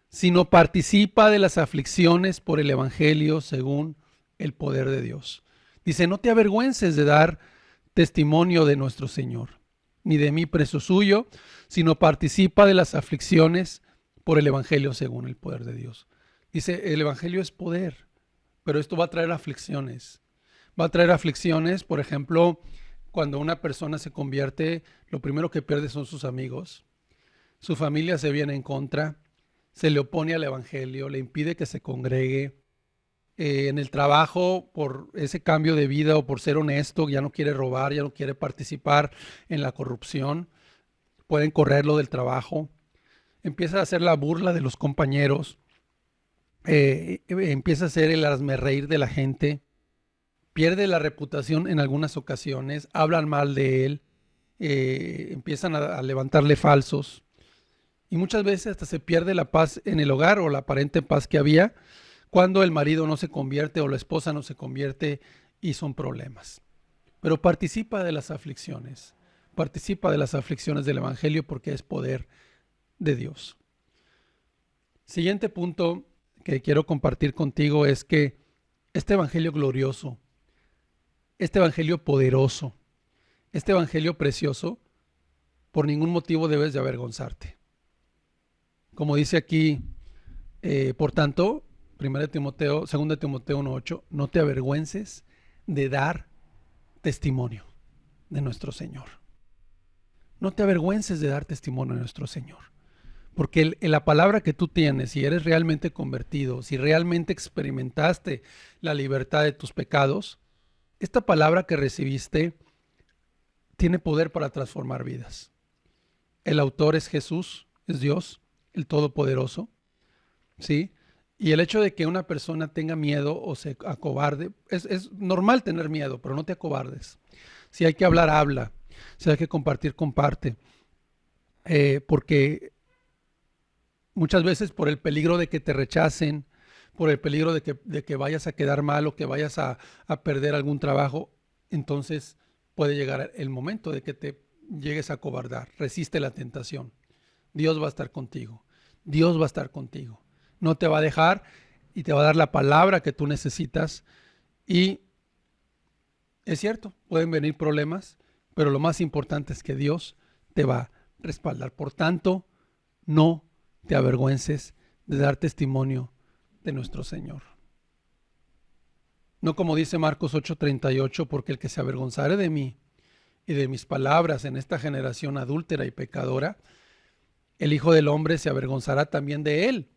sino participa de las aflicciones por el Evangelio según el poder de Dios. Dice, no te avergüences de dar testimonio de nuestro Señor, ni de mí, preso suyo, sino participa de las aflicciones por el Evangelio según el poder de Dios. Dice, el Evangelio es poder, pero esto va a traer aflicciones. Va a traer aflicciones, por ejemplo, cuando una persona se convierte, lo primero que pierde son sus amigos. Su familia se viene en contra, se le opone al Evangelio, le impide que se congregue. En el trabajo, por ese cambio de vida o por ser honesto, ya no quiere robar, ya no quiere participar en la corrupción. Pueden correrlo del trabajo. Empieza a hacer la burla de los compañeros. Empieza a ser el hazmerreír de la gente. Pierde la reputación en algunas ocasiones. Hablan mal de él. Empiezan a levantarle falsos. Y muchas veces hasta se pierde la paz en el hogar o la aparente paz que había cuando el marido no se convierte o la esposa no se convierte y son problemas. Pero participa de las aflicciones. Participa de las aflicciones del Evangelio porque es poder de Dios. Siguiente punto que quiero compartir contigo es que este Evangelio glorioso, este Evangelio poderoso, este Evangelio precioso, por ningún motivo debes de avergonzarte. Como dice aquí, por tanto, 2 Timoteo 1:8, no te avergüences de dar testimonio de nuestro Señor. No te avergüences de dar testimonio de nuestro Señor. Porque la palabra que tú tienes, si eres realmente convertido, si realmente experimentaste la libertad de tus pecados, esta palabra que recibiste tiene poder para transformar vidas. El autor es Jesús, es Dios, el Todopoderoso, ¿sí? Y el hecho de que una persona tenga miedo o se acobarde, es normal tener miedo, pero no te acobardes. Si hay que hablar, habla. Si hay que compartir, comparte. Porque muchas veces por el peligro de que te rechacen, por el peligro de que vayas a quedar mal o que vayas a perder algún trabajo, entonces puede llegar el momento de que te llegues a acobardar. Resiste la tentación. Dios va a estar contigo. Dios va a estar contigo. No te va a dejar y te va a dar la palabra que tú necesitas. Y es cierto, pueden venir problemas, pero lo más importante es que Dios te va a respaldar. Por tanto, no te avergüences de dar testimonio de nuestro Señor. No como dice Marcos 8:38, porque el que se avergonzare de mí y de mis palabras en esta generación adúltera y pecadora, el Hijo del Hombre se avergonzará también de él,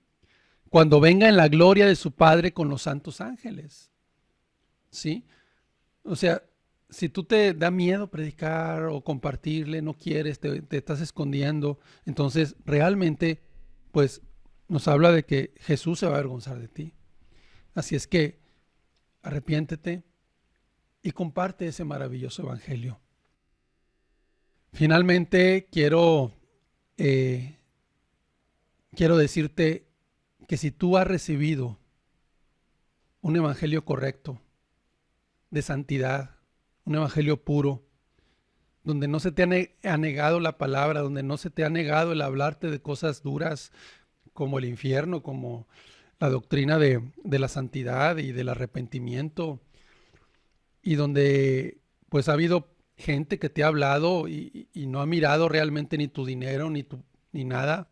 cuando venga en la gloria de su Padre con los santos ángeles. ¿Sí? O sea, si tú te da miedo predicar o compartirle, no quieres, te estás escondiendo, entonces realmente, pues, nos habla de que Jesús se va a avergonzar de ti. Así es que arrepiéntete y comparte ese maravilloso evangelio. Finalmente, quiero decirte que si tú has recibido un evangelio correcto, de santidad, un evangelio puro, donde no se te ha negado la palabra, donde no se te ha negado el hablarte de cosas duras como el infierno, como la doctrina de la santidad y del arrepentimiento, y donde pues ha habido gente que te ha hablado y no ha mirado realmente ni tu dinero, ni nada,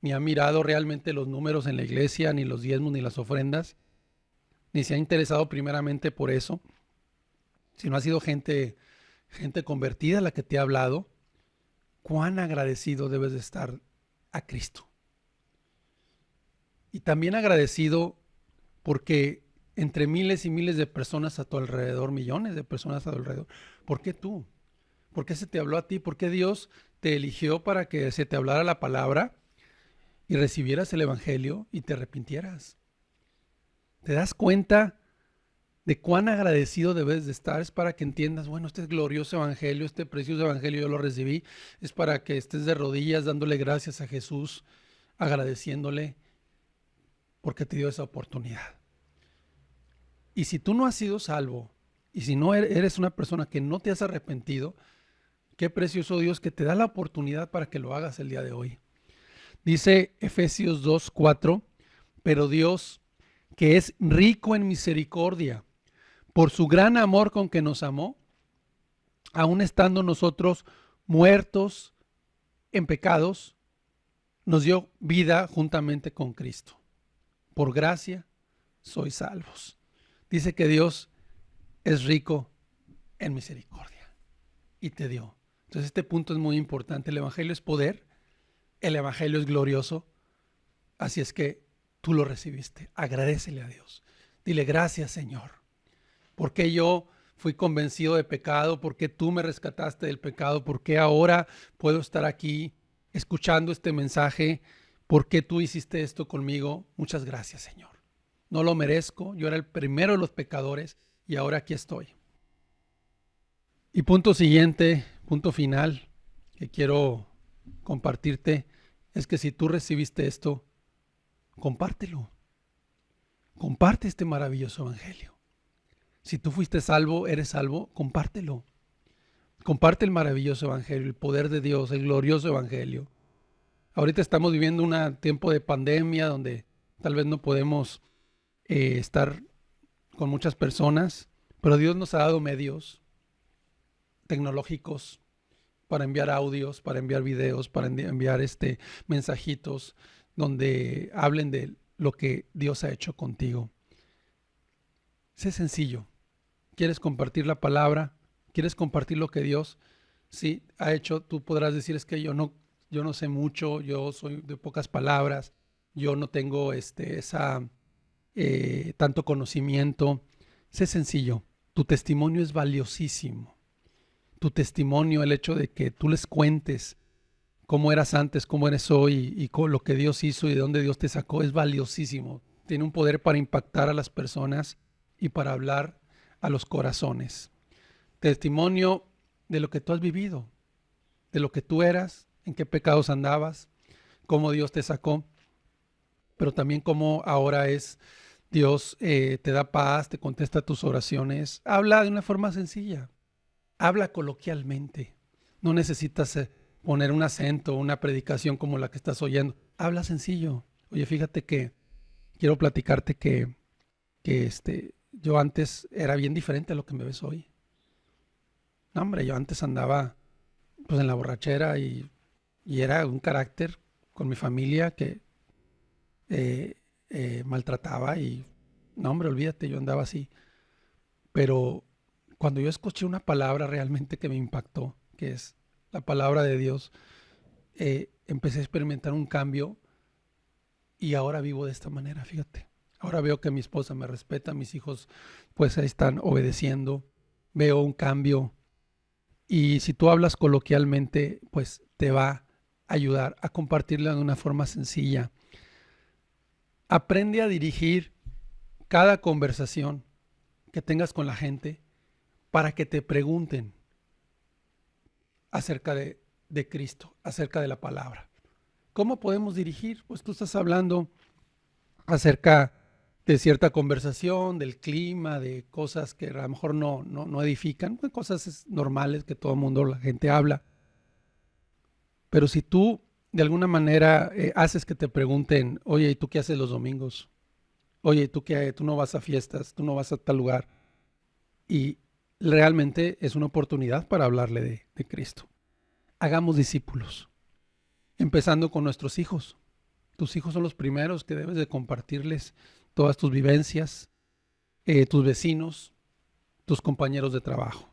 ni ha mirado realmente los números en la iglesia, ni los diezmos, ni las ofrendas, ni se ha interesado primeramente por eso, sino ha sido gente convertida la que te ha hablado. Cuán agradecido debes de estar a Cristo. Y también agradecido porque entre miles y miles de personas a tu alrededor, millones de personas a tu alrededor, ¿por qué tú? ¿Por qué se te habló a ti? ¿Por qué Dios te eligió para que se te hablara la palabra y recibieras el evangelio y te arrepintieras? ¿Te das cuenta de cuán agradecido debes de estar, es para que entiendas, bueno, este glorioso evangelio, este precioso evangelio yo lo recibí, es para que estés de rodillas dándole gracias a Jesús, agradeciéndole porque te dio esa oportunidad. Y si tú no has sido salvo, y si no eres una persona que no te has arrepentido, qué precioso Dios que te da la oportunidad para que lo hagas el día de hoy. Dice Efesios 2:4, pero Dios, que es rico en misericordia, por su gran amor con que nos amó, aun estando nosotros muertos en pecados, nos dio vida juntamente con Cristo. Por gracia sois salvos. Dice que Dios es rico en misericordia y te dio. Entonces este punto es muy importante. El evangelio es poder, el evangelio es glorioso, así es que tú lo recibiste. Agradécele a Dios. Dile gracias, Señor. ¿Por qué yo fui convencido de pecado? ¿Por qué tú me rescataste del pecado? ¿Por qué ahora puedo estar aquí escuchando este mensaje? ¿Por qué tú hiciste esto conmigo? Muchas gracias, Señor. No lo merezco. Yo era el primero de los pecadores y ahora aquí estoy. Y punto siguiente, punto final que quiero compartirte es que si tú recibiste esto, compártelo. Comparte este maravilloso evangelio. Si tú fuiste salvo, eres salvo, compártelo. Comparte el maravilloso evangelio, el poder de Dios, el glorioso evangelio. Ahorita estamos viviendo un tiempo de pandemia donde tal vez no podemos estar con muchas personas, pero Dios nos ha dado medios tecnológicos para enviar audios, para enviar videos, para enviar mensajitos donde hablen de lo que Dios ha hecho contigo. Sé sencillo. ¿Quieres compartir la palabra? ¿Quieres compartir lo que Dios sí ha hecho? Tú podrás decir, es que yo no sé mucho, yo soy de pocas palabras, yo no tengo tanto conocimiento. Sé sencillo. Tu testimonio es valiosísimo. Tu testimonio, el hecho de que tú les cuentes cómo eras antes, cómo eres hoy y con lo que Dios hizo y de dónde Dios te sacó, es valiosísimo. Tiene un poder para impactar a las personas y para hablar a los corazones. Testimonio de lo que tú has vivido, de lo que tú eras, en qué pecados andabas, cómo Dios te sacó, pero también cómo ahora es Dios, te da paz, te contesta tus oraciones. Habla de una forma sencilla, habla coloquialmente. No necesitas poner un acento, una predicación como la que estás oyendo. Habla sencillo. Oye, fíjate que quiero platicarte que yo antes era bien diferente a lo que me ves hoy. No, hombre, yo antes andaba pues en la borrachera y era un carácter con mi familia que maltrataba y no, hombre, olvídate, yo andaba así. Pero cuando yo escuché una palabra realmente que me impactó, que es la palabra de Dios, empecé a experimentar un cambio y ahora vivo de esta manera, fíjate. Ahora veo que mi esposa me respeta, mis hijos pues ahí están obedeciendo, veo un cambio y si tú hablas coloquialmente pues te va a ayudar a compartirlo de una forma sencilla. Aprende a dirigir cada conversación que tengas con la gente para que te pregunten acerca de Cristo, acerca de la palabra. ¿Cómo podemos dirigir? Pues tú estás hablando acerca de cierta conversación, del clima, de cosas que a lo mejor no edifican, cosas normales que todo el mundo, la gente habla. Pero si tú de alguna manera haces que te pregunten, oye, ¿y tú qué haces los domingos? Oye, ¿tú no vas a fiestas? ¿Tú no vas a tal lugar? Y realmente es una oportunidad para hablarle de Cristo. Hagamos discípulos, empezando con nuestros hijos. Tus hijos son los primeros que debes de compartirles todas tus vivencias, tus vecinos, tus compañeros de trabajo.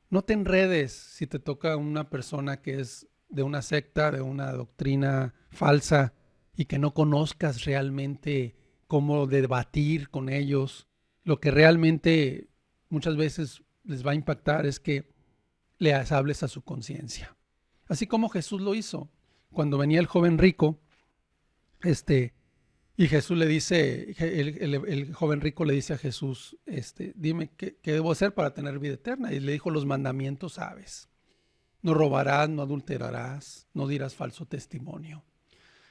No te enredes si te toca una persona que es de una secta, de una doctrina falsa y que no conozcas realmente cómo debatir con ellos. Lo que realmente muchas veces les va a impactar es que les hables a su conciencia. Así como Jesús lo hizo. Cuando venía el joven rico, Y Jesús le dice, el joven rico le dice a Jesús, dime qué debo hacer para tener vida eterna. Y le dijo, los mandamientos sabes. No robarás, no adulterarás, no dirás falso testimonio.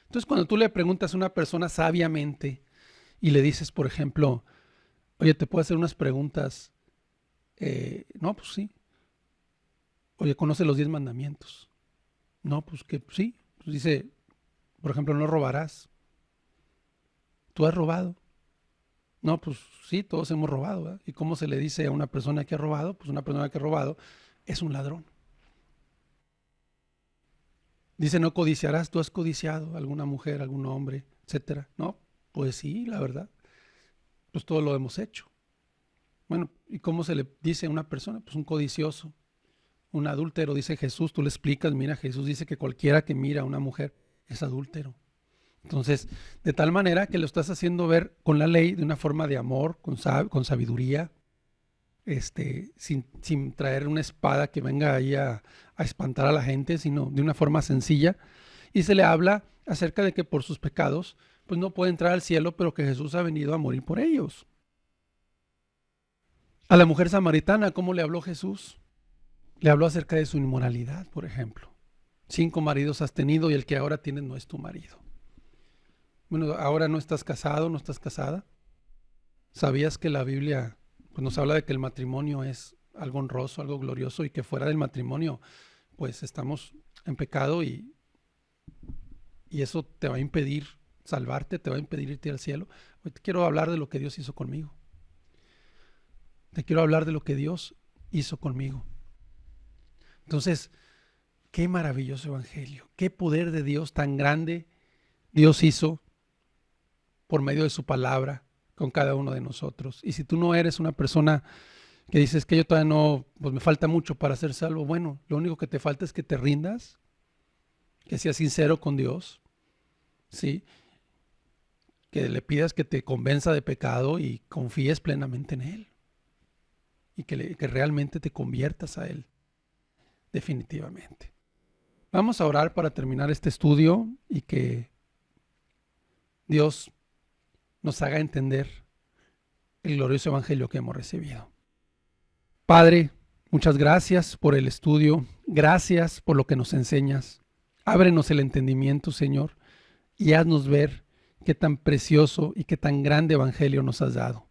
Entonces, cuando tú le preguntas a una persona sabiamente y le dices, por ejemplo, oye, ¿te puedo hacer unas preguntas? No, pues sí. Oye, ¿conoce los 10 mandamientos? No, pues que sí. Pues dice, por ejemplo, no robarás. ¿Tú has robado? No, pues sí, todos hemos robado, ¿verdad? ¿Y cómo se le dice a una persona que ha robado? Pues una persona que ha robado es un ladrón. Dice, no codiciarás. ¿Tú has codiciado a alguna mujer, algún hombre, etcétera? No, pues sí, la verdad. Pues todo lo hemos hecho. Bueno, ¿y cómo se le dice a una persona? Pues un codicioso, un adúltero, dice Jesús. Tú le explicas, mira, Jesús dice que cualquiera que mira a una mujer es adúltero. Entonces, de tal manera que lo estás haciendo ver con la ley de una forma de amor, con sabiduría, sin traer una espada que venga ahí a espantar a la gente, sino de una forma sencilla. Y se le habla acerca de que por sus pecados, pues no puede entrar al cielo, pero que Jesús ha venido a morir por ellos. A la mujer samaritana, ¿cómo le habló Jesús? Le habló acerca de su inmoralidad, por ejemplo. 5 maridos has tenido y el que ahora tienes no es tu marido. Bueno, ahora no estás casado, no estás casada. ¿Sabías que la Biblia pues, nos habla de que el matrimonio es algo honroso, algo glorioso y que fuera del matrimonio pues estamos en pecado y eso te va a impedir salvarte, te va a impedir irte al cielo? Hoy te quiero hablar de lo que Dios hizo conmigo. Te quiero hablar de lo que Dios hizo conmigo. Entonces, qué maravilloso evangelio, qué poder de Dios tan grande Dios hizo por medio de su palabra con cada uno de nosotros. Y si tú no eres una persona que dices que yo todavía no, pues me falta mucho para ser salvo, bueno, lo único que te falta es que te rindas, que seas sincero con Dios, ¿sí? Que le pidas que te convenza de pecado y confíes plenamente en Él. Y que realmente te conviertas a Él, definitivamente. Vamos a orar para terminar este estudio y que Dios nos haga entender el glorioso evangelio que hemos recibido. Padre, muchas gracias por el estudio, gracias por lo que nos enseñas. Ábrenos el entendimiento, Señor, y haznos ver qué tan precioso y qué tan grande evangelio nos has dado.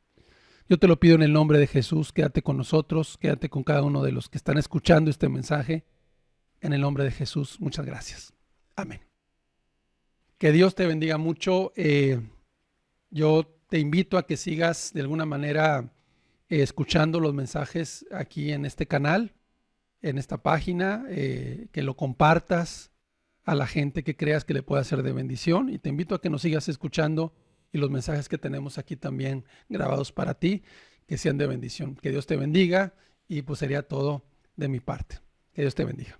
Yo te lo pido en el nombre de Jesús, quédate con nosotros, quédate con cada uno de los que están escuchando este mensaje. En el nombre de Jesús, muchas gracias. Amén. Que Dios te bendiga mucho. Yo te invito a que sigas de alguna manera escuchando los mensajes aquí en este canal, en esta página, que lo compartas a la gente que creas que le pueda ser de bendición. Y te invito a que nos sigas escuchando y los mensajes que tenemos aquí también grabados para ti, que sean de bendición. Que Dios te bendiga y pues sería todo de mi parte. Que Dios te bendiga.